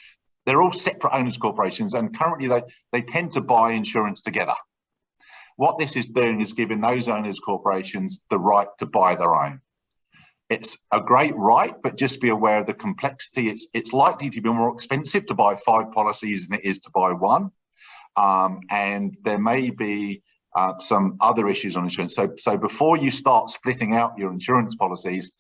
They're all separate owners corporations, and currently they tend to buy insurance together. What this is doing is giving those owners corporations the right to buy their own. It's a great right, but just be aware of the complexity. It's likely to be more expensive to buy 5 policies than it is to buy 1. And there may be some other issues on insurance. So before you start splitting out your insurance policies,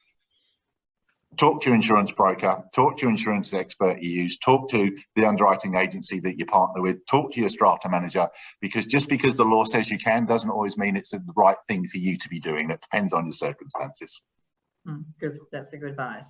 talk to your insurance broker, talk to your insurance expert you use, talk to the underwriting agency that you partner with, talk to your strata manager, because just because the law says you can doesn't always mean it's the right thing for you to be doing. It depends on your circumstances. Good. That's a good advice.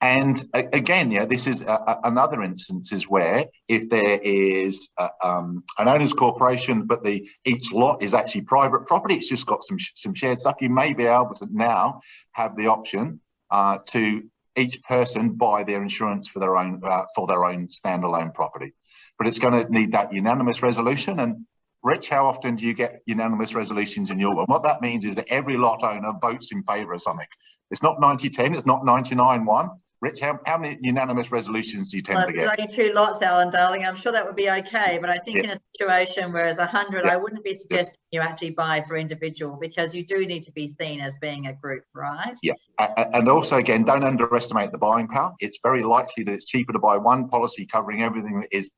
And again, this is another instances where if there is an owner's corporation, but each lot is actually private property, it's just got some shared stuff, you may be able to now have the option to each person buy their insurance for their own standalone property. But it's going to need that unanimous resolution. And Rich, how often do you get unanimous resolutions in your one? What that means is that every lot owner votes in favour of something. It's not 90-10, it's not 99-1. Rich, how many unanimous resolutions do you tend to get? Only 2 lots, Alan, darling. I'm sure that would be okay, but I think in a situation where it's 100, I wouldn't be suggesting you actually buy for individual, because you do need to be seen as being a group, right? Yeah, and also, again, don't underestimate the buying power. It's very likely that it's cheaper to buy 1 policy covering everything that is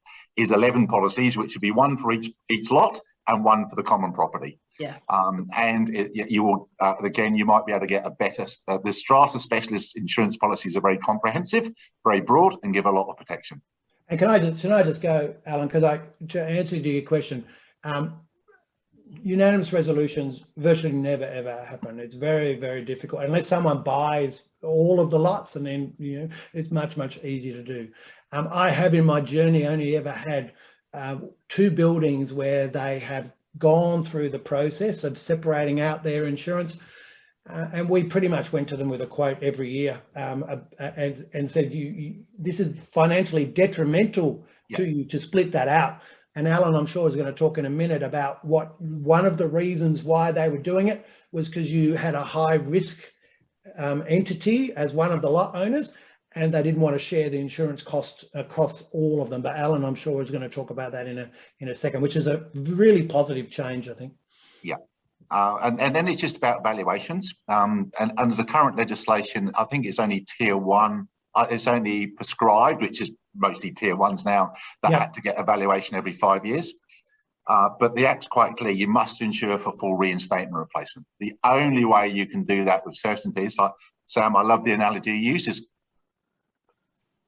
11 policies, which would be 1 for each lot and 1 for the common property. Yeah. You will, again, you might be able to get a better, the strata specialist insurance policies are very comprehensive, very broad, and give a lot of protection. And can I just go, Alan, because to answer to your question, unanimous resolutions virtually never ever happen. It's very, very difficult unless someone buys all of the lots, and then it's much easier to do. I have in my journey only ever had 2 buildings where they have gone through the process of separating out their insurance, and we pretty much went to them with a quote every year and said, this is financially detrimental to you to split that out. And Alan, I'm sure, is going to talk in a minute about what one of the reasons why they were doing it was because you had a high risk entity as one of the lot owners, and they didn't want to share the insurance cost across all of them. But Alan, I'm sure, is going to talk about that in a second, which is a really positive change, I think. Yeah. And then it's just about valuations. And under the current legislation, I think it's only tier 1. It's only prescribed, which is mostly tier 1s now, that had to get a valuation every 5 years. But the Act's quite clear. You must insure for full reinstatement replacement. The only way you can do that with certainty is, like, Sam, I love the analogy you use, is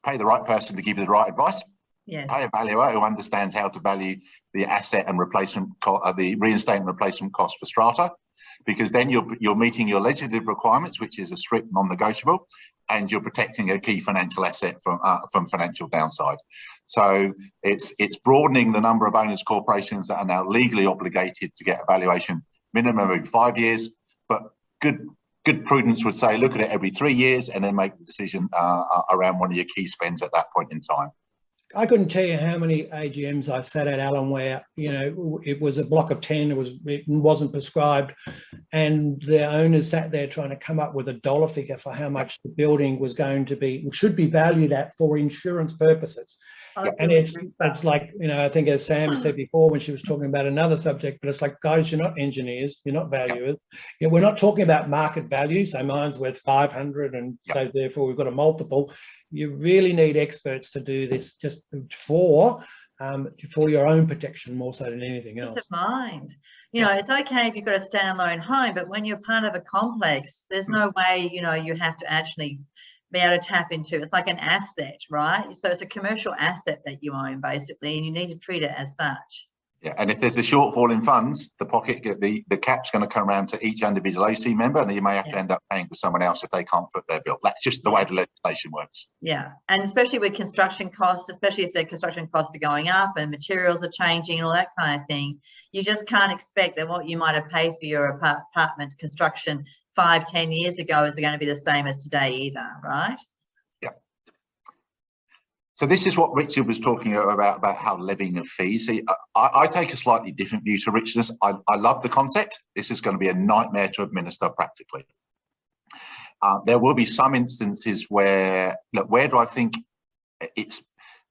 pay the right person to give you the right advice. Yeah. Pay a valuer who understands how to value the asset and replacement, the reinstatement replacement cost for strata, because then you're meeting your legislative requirements, which is a strict non-negotiable, and you're protecting a key financial asset from financial downside. So it's broadening the number of owners corporations that are now legally obligated to get a valuation minimum every 5 years, but good prudence would say look at it every 3 years and then make the decision around one of your key spends at that point in time. I couldn't tell you how many AGMs I sat at, Alan, where, you know, it was a block of 10, it wasn't prescribed, and the owners sat there trying to come up with a dollar figure for how much the building was going to be, should be valued at for insurance purposes. And it's like, you know, I think as Sam said before when she was talking about another subject, but it's like, guys, you're not engineers, you're not valuers. You know, we're not talking about market value, so mine's worth 500 and so therefore we've got a multiple. You really need experts to do this just for your own protection more so than anything else. Peace of mind. You know, it's okay if you've got a standalone home, but when you're part of a complex, there's no way, you know, you have to actually be able to tap into. It's like an asset, right? So it's a commercial asset that you own basically, and you need to treat it as such. Yeah, and if there's a shortfall in funds, the cap's going to come around to each individual OC member, and you may have to end up paying for someone else if they can't foot their bill. That's just the way the legislation works. Yeah, and especially with construction costs, especially if the construction costs are going up and materials are changing and all that kind of thing, you just can't expect that what you might have paid for your apartment construction 5-10 years ago is going to be the same as today either, right? So this is what Richard was talking about how levying of fees. See, I take a slightly different view to Richard's. I love the concept. This is going to be a nightmare to administer practically. There will be some instances where, look, where do I think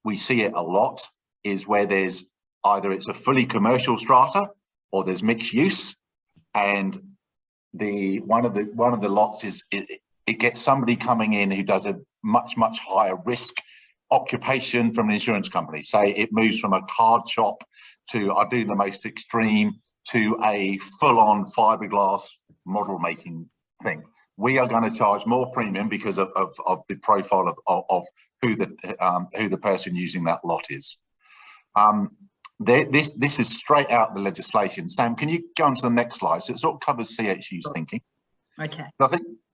we see it a lot is where there's either it's a fully commercial strata or there's mixed use, and one of the lots is it gets somebody coming in who does a much higher risk occupation from an insurance company. Say it moves from a card shop to, I do the most extreme, to a full-on fiberglass model making thing. We are going to charge more premium because of the profile of who the person using that lot is. This is straight out the legislation. Sam, can you go on to the next slide? So it sort of covers CHU's thinking. Okay.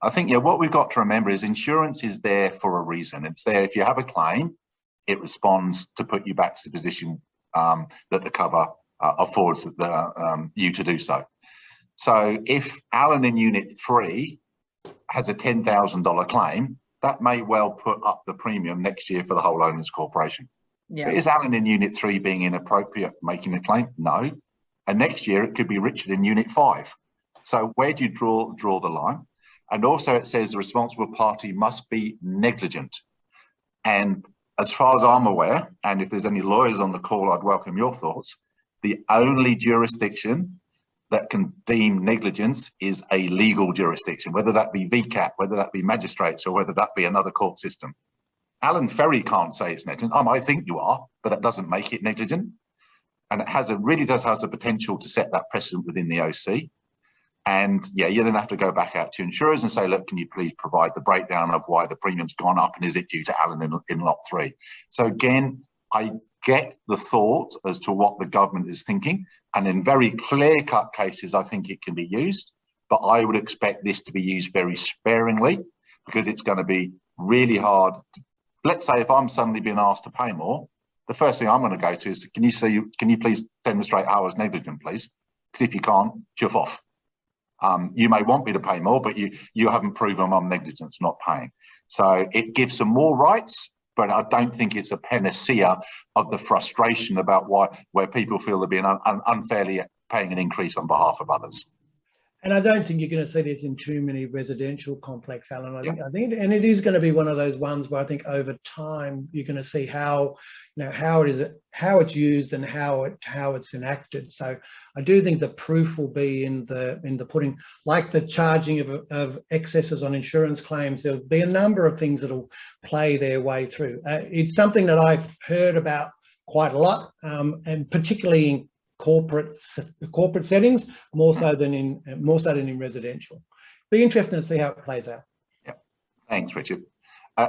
I think yeah, what we've got to remember is insurance is there for a reason. It's there if you have a claim, it responds to put you back to the position that the cover affords you to do so. So if Alan in Unit 3 has a $10,000 claim, that may well put up the premium next year for the whole owners corporation. Yeah. But is Alan in Unit 3 being inappropriate making a claim? No. And next year it could be Richard in Unit 5. So where do you draw the line? And also it says the responsible party must be negligent. And as far as I'm aware, and if there's any lawyers on the call, I'd welcome your thoughts, the only jurisdiction that can deem negligence is a legal jurisdiction, whether that be VCAT, whether that be magistrates, or whether that be another court system. Alan Ferre can't say it's negligent. I might think you are, but that doesn't make it negligent. And it really does have the potential to set that precedent within the OC. And yeah, you then have to go back out to insurers and say, look, can you please provide the breakdown of why the premium's gone up and is it due to Alan in lot 3? So again, I get the thought as to what the government is thinking. And in very clear-cut cases, I think it can be used. But I would expect this to be used very sparingly because it's going to be really hard. Let's say if I'm suddenly being asked to pay more, the first thing I'm going to go to is, can you please demonstrate I was negligent, please? Because if you can't, chuff off. You may want me to pay more, but you haven't proven I'm negligent, not paying. So it gives some more rights, but I don't think it's a panacea of the frustration about where people feel they're being unfairly paying an increase on behalf of others. And I don't think you're going to see this in too many residential complex, Alan. I think, and it is going to be one of those ones where I think over time you're going to see how it's used and how it's enacted. So I do think the proof will be in the pudding, like the charging of excesses on insurance claims. There'll be a number of things that'll play their way through. It's something that I've heard about quite a lot, and particularly in corporate settings, more so than in residential. Be interesting to see how it plays out. Yeah, thanks, Richard.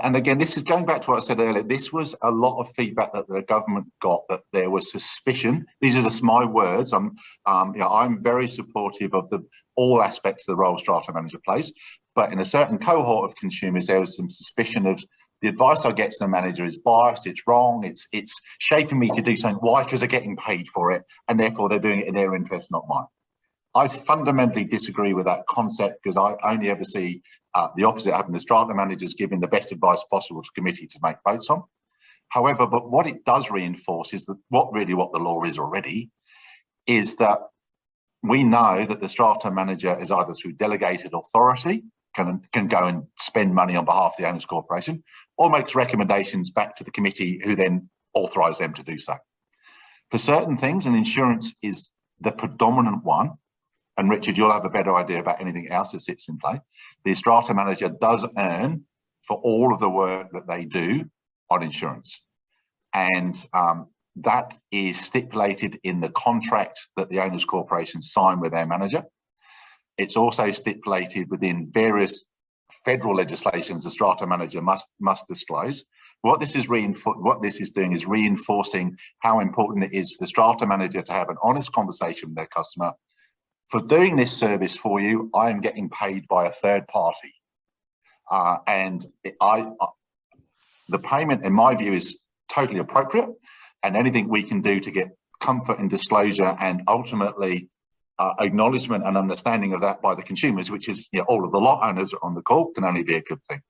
And again, this is going back to what I said earlier. This was a lot of feedback that the government got, that there was suspicion. These are just my words. I'm very supportive of all aspects of the role strata manager plays, but in a certain cohort of consumers, there was some suspicion of the advice I get to the manager is biased, it's wrong, it's shaping me to do something. Why? Because they're getting paid for it, and therefore they're doing it in their interest, not mine. I fundamentally disagree with that concept, because I only ever see the opposite happen. The strata managers giving the best advice possible to committee to make votes on. However, but what it does reinforce is that what the law is already, is that we know that the strata manager is either through delegated authority, can go and spend money on behalf of the owners corporation, or makes recommendations back to the committee, who then authorise them to do so. For certain things, and insurance is the predominant one, and Richard, you'll have a better idea about anything else that sits in play, the strata manager does earn for all of the work that they do on insurance. And that is stipulated in the contract that the owners corporation sign with their manager. It's also stipulated within various federal legislations the strata manager must disclose. What this is doing is reinforcing how important it is for the strata manager to have an honest conversation with their customer. For doing this service for you, I am getting paid by a third party. The payment, in my view, is totally appropriate, and anything we can do to get comfort and disclosure and ultimately acknowledgement and understanding of that by the consumers, which is all of the lot owners on the call, can only be a good thing.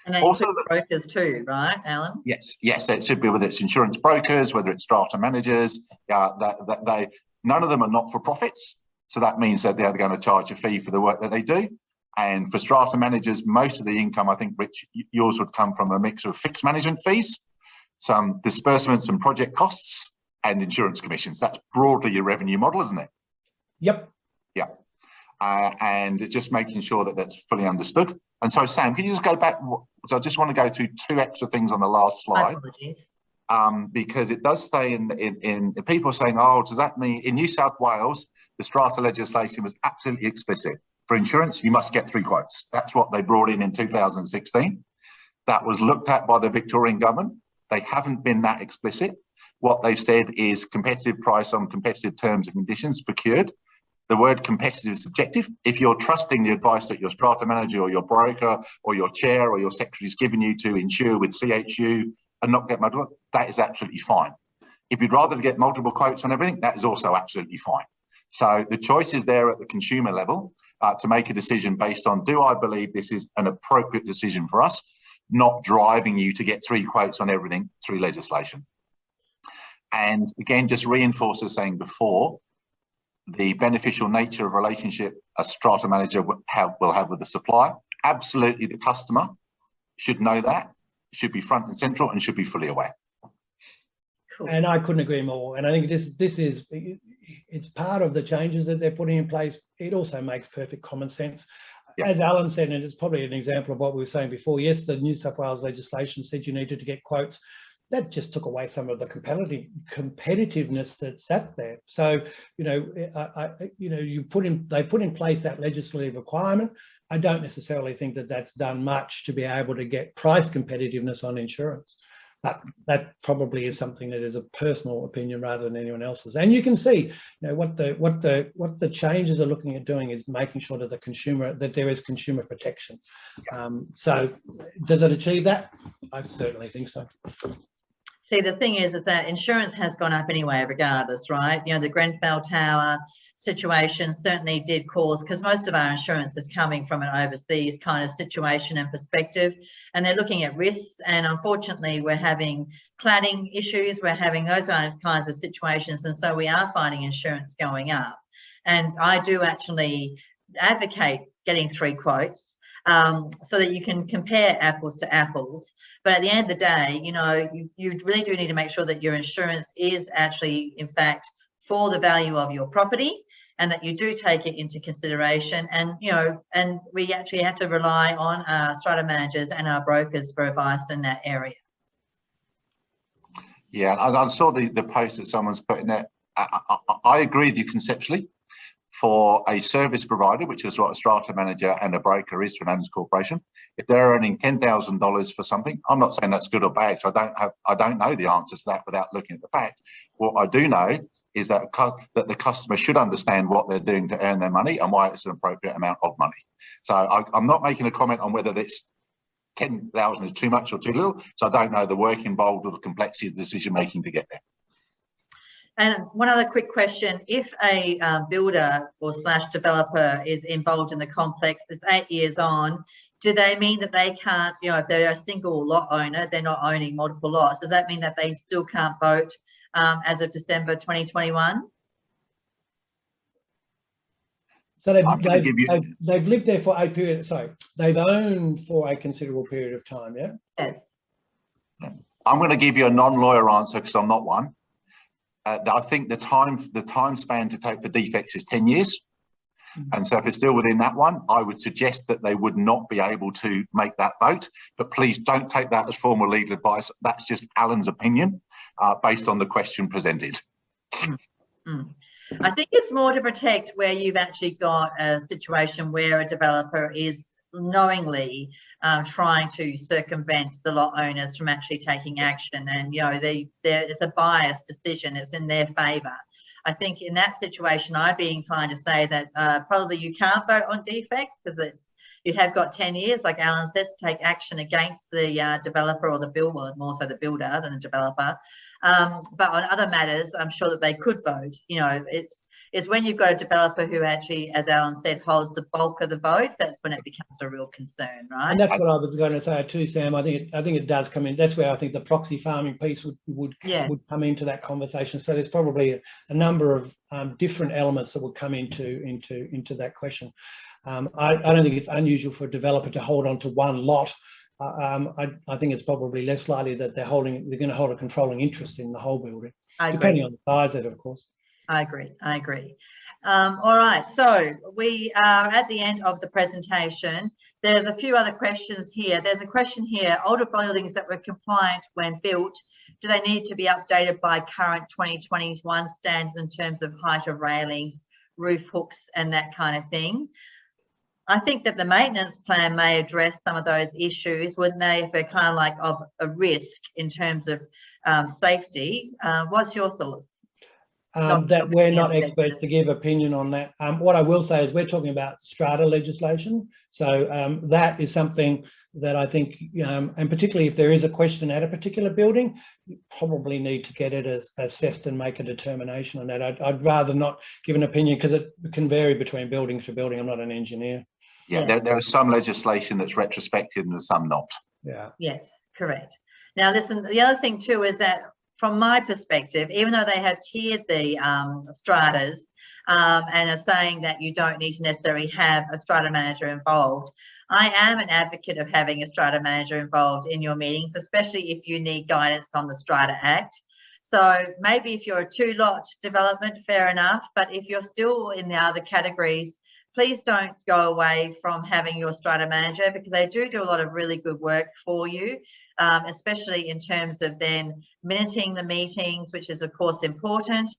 And that also includes brokers too, right, Alan? Yes, it should be, whether it's insurance brokers, whether it's strata managers, none of them are not-for-profits. So that means that they're going to charge a fee for the work that they do. And for strata managers, most of the income, I think, Rich, yours would come from a mix of fixed management fees, some disbursements and project costs, and insurance commissions. That's broadly your revenue model, isn't it? Yep. Yeah. And just making sure that that's fully understood. And so, Sam, can you just go back? So I just want to go through two extra things on the last slide. Apologies. Because it does say in people saying, oh, does that mean in New South Wales, the strata legislation was absolutely explicit. For insurance, you must get 3 quotes. That's what they brought in 2016. That was looked at by the Victorian government. They haven't been that explicit. What they've said is competitive price on competitive terms and conditions procured. The word competitive is subjective. If you're trusting the advice that your strata manager or your broker or your chair or your secretary is giving you to insure with CHU and not get multiple, that is absolutely fine. If you'd rather get multiple quotes on everything, that is also absolutely fine. So the choice is there at the consumer level to make a decision based on, do I believe this is an appropriate decision for us, not driving you to get 3 quotes on everything through legislation. And again, just reinforces saying before, the beneficial nature of relationship a strata manager will have with the supplier. Absolutely, the customer should know that, should be front and central, and should be fully aware. Cool. And I couldn't agree more. And I think it's part of the changes that they're putting in place. It also makes perfect common sense. Yep. As Alan said, and it's probably an example of what we were saying before, yes, the New South Wales legislation said you needed to get quotes. That just took away some of the competitiveness that sat there. So, they put in place that legislative requirement. I don't necessarily think that that's done much to be able to get price competitiveness on insurance. But that probably is something that is a personal opinion rather than anyone else's. And you can see, what the changes are looking at doing is making sure that there is consumer protection. So, does it achieve that? I certainly think so. See, the thing is that insurance has gone up anyway, regardless, right? The Grenfell Tower situation certainly did cause, because most of our insurance is coming from an overseas kind of situation and perspective, and they're looking at risks. And unfortunately, we're having cladding issues, we're having those kinds of situations, and so we are finding insurance going up. And I do actually advocate getting 3 quotes so that you can compare apples to apples. But at the end of the day, you really do need to make sure that your insurance is actually, in fact, for the value of your property, and that you do take it into consideration. And, and we actually have to rely on our strata managers and our brokers for advice in that area. Yeah, I saw the post that someone's put in there. I agree with you conceptually, for a service provider, which is what a strata manager and a broker is to an owners corporation. If they're earning $10,000 for something, I'm not saying that's good or bad, so I don't know the answers to that without looking at the fact. What I do know is that the customer should understand what they're doing to earn their money and why it's an appropriate amount of money. So I'm not making a comment on whether it's 10,000 is too much or too little. So I don't know the work involved or the complexity of the decision making to get there. And one other quick question, if a builder or / developer is involved in the complex, it's 8 years on, do they mean that they can't, you know, if they're a single lot owner, they're not owning multiple lots, does that mean that they still can't vote as of December 2021? So they've lived there for a period, they've owned for a considerable period of time, yeah? Yes. I'm going to give you a non-lawyer answer because I'm not one. I think the time span to take for defects is 10 years. And so if it's still within that one, I would suggest that they would not be able to make that vote. But please don't take that as formal legal advice. That's just Alan's opinion based on the question presented. I think it's more to protect where you've actually got a situation where a developer is knowingly trying to circumvent the lot owners from actually taking action, and you know there is a biased decision, it's in their favor. I think in that situation I'd be inclined to say that probably you can't vote on defects because you have got 10 years, like Alan says, to take action against the developer or the builder, more so the builder than the developer. But on other matters, I'm sure that they could vote. You know, it's when you've got a developer who actually, as Alan said, holds the bulk of the votes, that's when it becomes a real concern, right? And that's what I was going to say too, Sam. I think it does come in. That's where I think the proxy farming piece would come into that conversation. So there's probably a number of different elements that will come into that question. I don't think it's unusual for a developer to hold on to one lot. I think it's probably less likely that they're going to hold a controlling interest in the whole building, depending on the size of it, of course. I agree. All right, so we are at the end of the presentation. There's a few other questions here. There's a question here, older buildings that were compliant when built, do they need to be updated by current 2021 standards in terms of height of railings, roof hooks and that kind of thing? I think that the maintenance plan may address some of those issues, wouldn't they, if they're kind of like of a risk in terms of safety. What's your thoughts? That we're not experts to give opinion on that. What I will say is we're talking about strata legislation. So that is something that I think, and particularly if there is a question at a particular building, you probably need to get it assessed and make a determination on that. I'd rather not give an opinion because it can vary between building to building. I'm not an engineer. Yeah, there is some legislation that's retrospective and some not. Yeah. Yes, correct. Now, listen, the other thing too is that from my perspective, even though they have tiered the stratas and are saying that you don't need to necessarily have a strata manager involved, I am an advocate of having a strata manager involved in your meetings, especially if you need guidance on the Strata Act. So maybe if you're a 2-lot development, fair enough, but if you're still in the other categories, please don't go away from having your strata manager, because they do a lot of really good work for you, especially in terms of then minuting the meetings, which is of course important,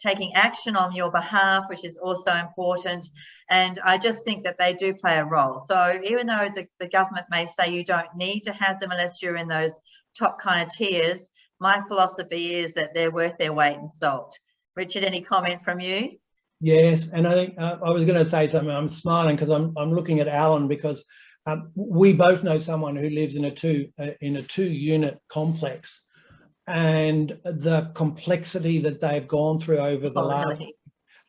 taking action on your behalf, which is also important. And I just think that they do play a role. So even though the government may say you don't need to have them unless you're in those top kind of tiers, my philosophy is that they're worth their weight in salt. Richard, any comment from you? Yes, and I think I was going to say something. I'm smiling because I'm looking at Alan, because we both know someone who lives in a two-unit complex, and the complexity that they've gone through over the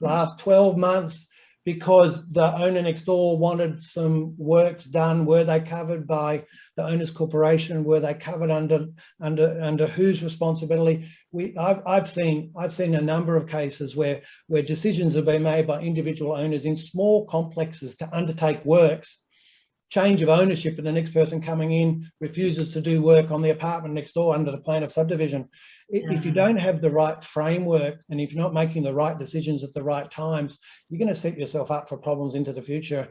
last 12 months, because the owner next door wanted some works done. Were they covered by the owners corporation? Were they covered under whose responsibility? I've seen a number of cases where decisions have been made by individual owners in small complexes to undertake works, change of ownership, and the next person coming in refuses to do work on the apartment next door under the plan of subdivision. If you don't have the right framework, and if you're not making the right decisions at the right times, you're going to set yourself up for problems into the future.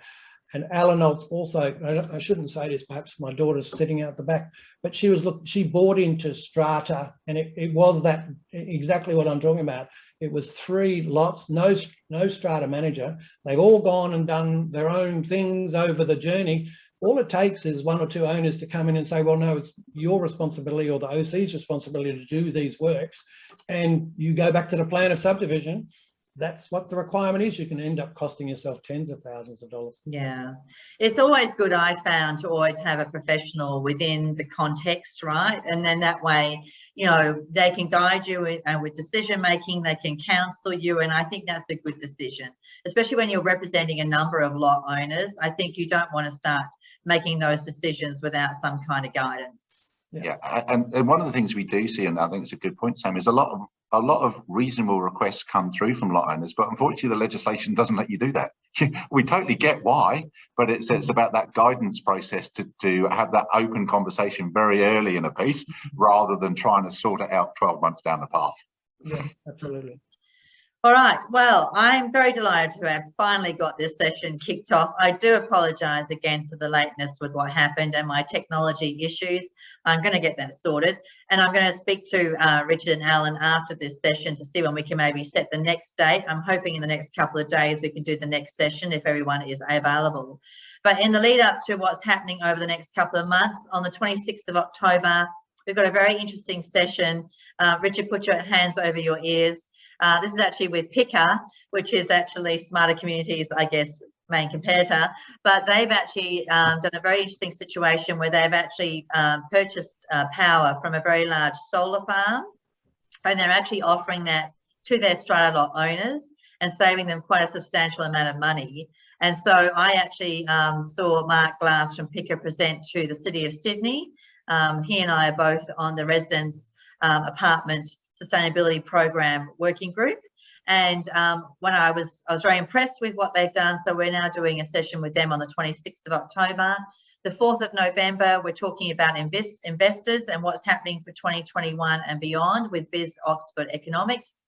And Alan also, I shouldn't say this, perhaps my daughter's sitting out the back, but she bought into strata, and it was that exactly what I'm talking about. It was 3 lots, no strata manager. They've all gone and done their own things over the journey. All it takes is 1 or 2 owners to come in and say, well, no, it's your responsibility or the OC's responsibility to do these works. And you go back to the plan of subdivision. That's what the requirement is. You can end up costing yourself tens of thousands of dollars. Yeah, it's always good, I found, to always have a professional within the context, right? And then that way, you know, they can guide you with decision making, they can counsel you, and I think that's a good decision, especially when you're representing a number of lot owners. I think you don't want to start making those decisions without some kind of guidance. Yeah, and one of the things we do see, and I think it's a good point, Sam, is a lot of reasonable requests come through from lot owners, but unfortunately the legislation doesn't let you do that. We totally get why, but it's about that guidance process to have that open conversation very early in a piece, rather than trying to sort it out 12 months down the path. Yeah, absolutely. All right, well, I'm very delighted to have finally got this session kicked off. I do apologise again for the lateness with what happened and my technology issues. I'm going to get that sorted, and I'm going to speak to Richard and Alan after this session to see when we can maybe set the next date. I'm hoping in the next couple of days we can do the next session if everyone is available. But in the lead up to what's happening over the next couple of months, on the 26th of October, we've got a very interesting session. Richard, put your hands over your ears. This is actually with Picker, which is actually Smarter Communities, I guess, main competitor, but they've actually done a very interesting situation where they've actually purchased power from a very large solar farm, and they're actually offering that to their strata lot owners and saving them quite a substantial amount of money. And so I actually saw Mark Glass from Picker present to the City of Sydney. He and I are both on the residents' apartment sustainability program working group, and when I was very impressed with what they've done. So we're now doing a session with them on the 26th of October. The 4th of November, we're talking about investors and what's happening for 2021 and beyond with Biz Oxford Economics.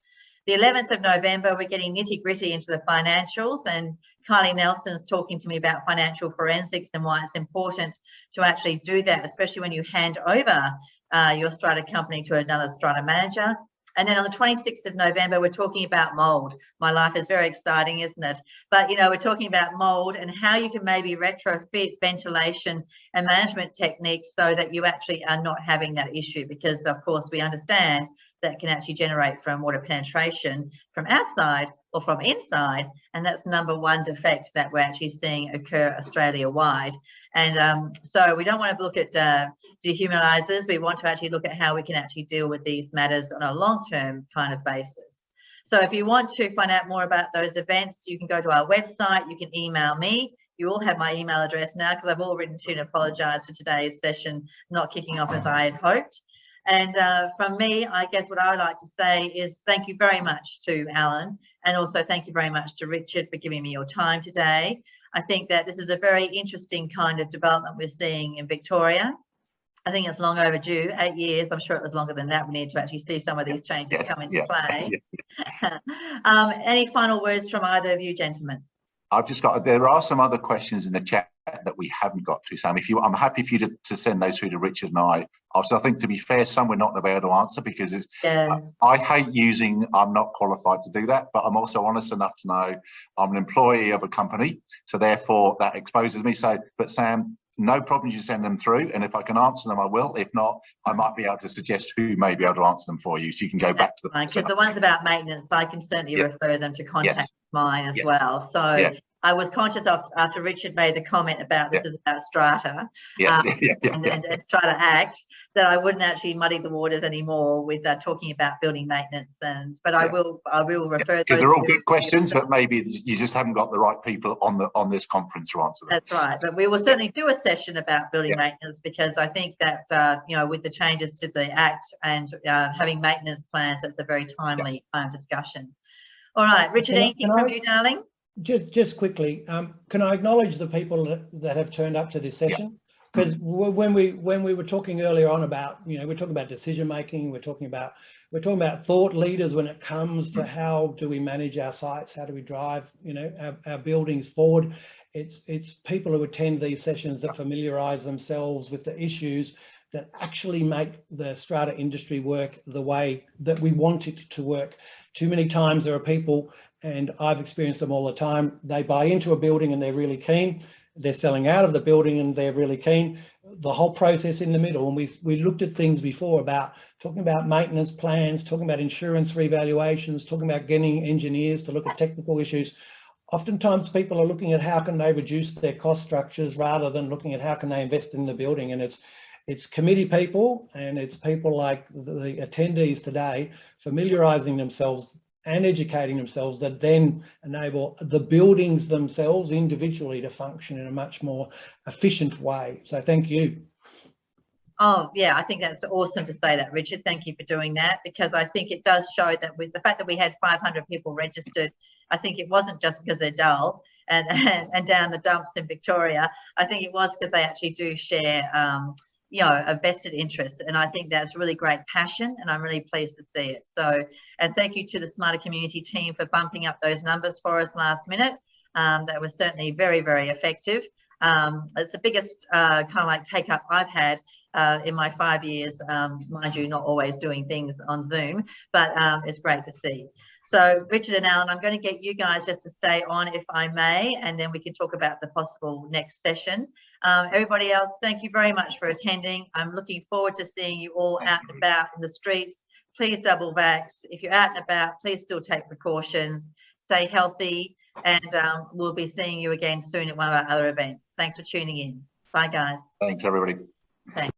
The 11th of November, we're getting nitty gritty into the financials, and Kylie Nelson's talking to me about financial forensics and why it's important to actually do that, especially when you hand over your strata company to another strata manager. And then on the 26th of November, we're talking about mold. My life is very exciting, isn't it? But, you know, we're talking about mold and how you can maybe retrofit ventilation and management techniques so that you actually are not having that issue, because of course we understand that can actually generate from water penetration from outside or from inside, and that's #1 defect that we're actually seeing occur Australia-wide. And so we don't want to look at dehumanizers. We want to actually look at how we can actually deal with these matters on a long-term kind of basis. So if you want to find out more about those events, you can go to our website, you can email me. You all have my email address now, because I've all written to and apologise for today's session not kicking off as I had hoped. And from me, I guess what I would like to say is thank you very much to Alan, and also thank you very much to Richard for giving me your time today. I think that this is a very interesting kind of development we're seeing in Victoria. I think it's long overdue, 8 years. I'm sure it was longer than that. We need to actually see some of these changes come into play. Any final words from either of you gentlemen? I've just got, there are some other questions in the chat that we haven't got to, Sam. I'm happy for you to send those through to Richard and I. Also, I think, to be fair, some we're not going to be able to answer because it's, I hate using, I'm not qualified to do that, but I'm also honest enough to know I'm an employee of a company. So therefore that exposes me. So, but Sam, no problem, you send them through, and if I can answer them, I will. If not, I might be able to suggest who may be able to answer them for you, so you can go back to them. Because the ones about maintenance, I can certainly refer them to contact mine as well. So I was conscious of, after Richard made the comment about this is about strata and Strata Act, that I wouldn't actually muddy the waters anymore with talking about building maintenance. But I will refer because they're all good questions, but maybe you just haven't got the right people on this conference to answer them. That's right. But we will certainly do a session about building maintenance, because I think that you know, with the changes to the Act and having maintenance plans, that's a very timely discussion. All right, Richard, anything from you, darling? Just quickly, can I acknowledge the people that have turned up to this session? because when we were talking earlier on about, you know, we're talking about decision making, we're talking about thought leaders when it comes to how do we manage our sites, how do we drive, you know, our buildings forward. It's people who attend these sessions that familiarize themselves with the issues that actually make the strata industry work the way that we want it to work. Too many times there are people, and I've experienced them all the time, they buy into a building and they're really keen, they're selling out of the building and they're really keen. The whole process in the middle, and we looked at things before about talking about maintenance plans, talking about insurance revaluations, talking about getting engineers to look at technical issues. Oftentimes people are looking at how can they reduce their cost structures rather than looking at how can they invest in the building. And it's committee people and it's people like the attendees today familiarising themselves and educating themselves that then enable the buildings themselves individually to function in a much more efficient way. So thank you. Oh, yeah, I think that's awesome to say that, Richard. Thank you for doing that, because I think it does show that with the fact that we had 500 people registered, I think it wasn't just because they're dull and down the dumps in Victoria. I think it was because they actually do share, you know, a vested interest. And I think that's really great passion, and I'm really pleased to see it. So, and thank you to the Smarter Community team for bumping up those numbers for us last minute. That was certainly very, very effective. It's the biggest kind of like take up I've had in my 5 years, mind you, not always doing things on Zoom, but it's great to see. So Richard and Alan, I'm going to get you guys just to stay on if I may, and then we can talk about the possible next session. Everybody else, thank you very much for attending. I'm looking forward to seeing you all out and about in the streets. Please double vax. If you're out and about, please still take precautions, stay healthy, and we'll be seeing you again soon at one of our other events. Thanks for tuning in. Bye, guys. Thanks, everybody. Thanks.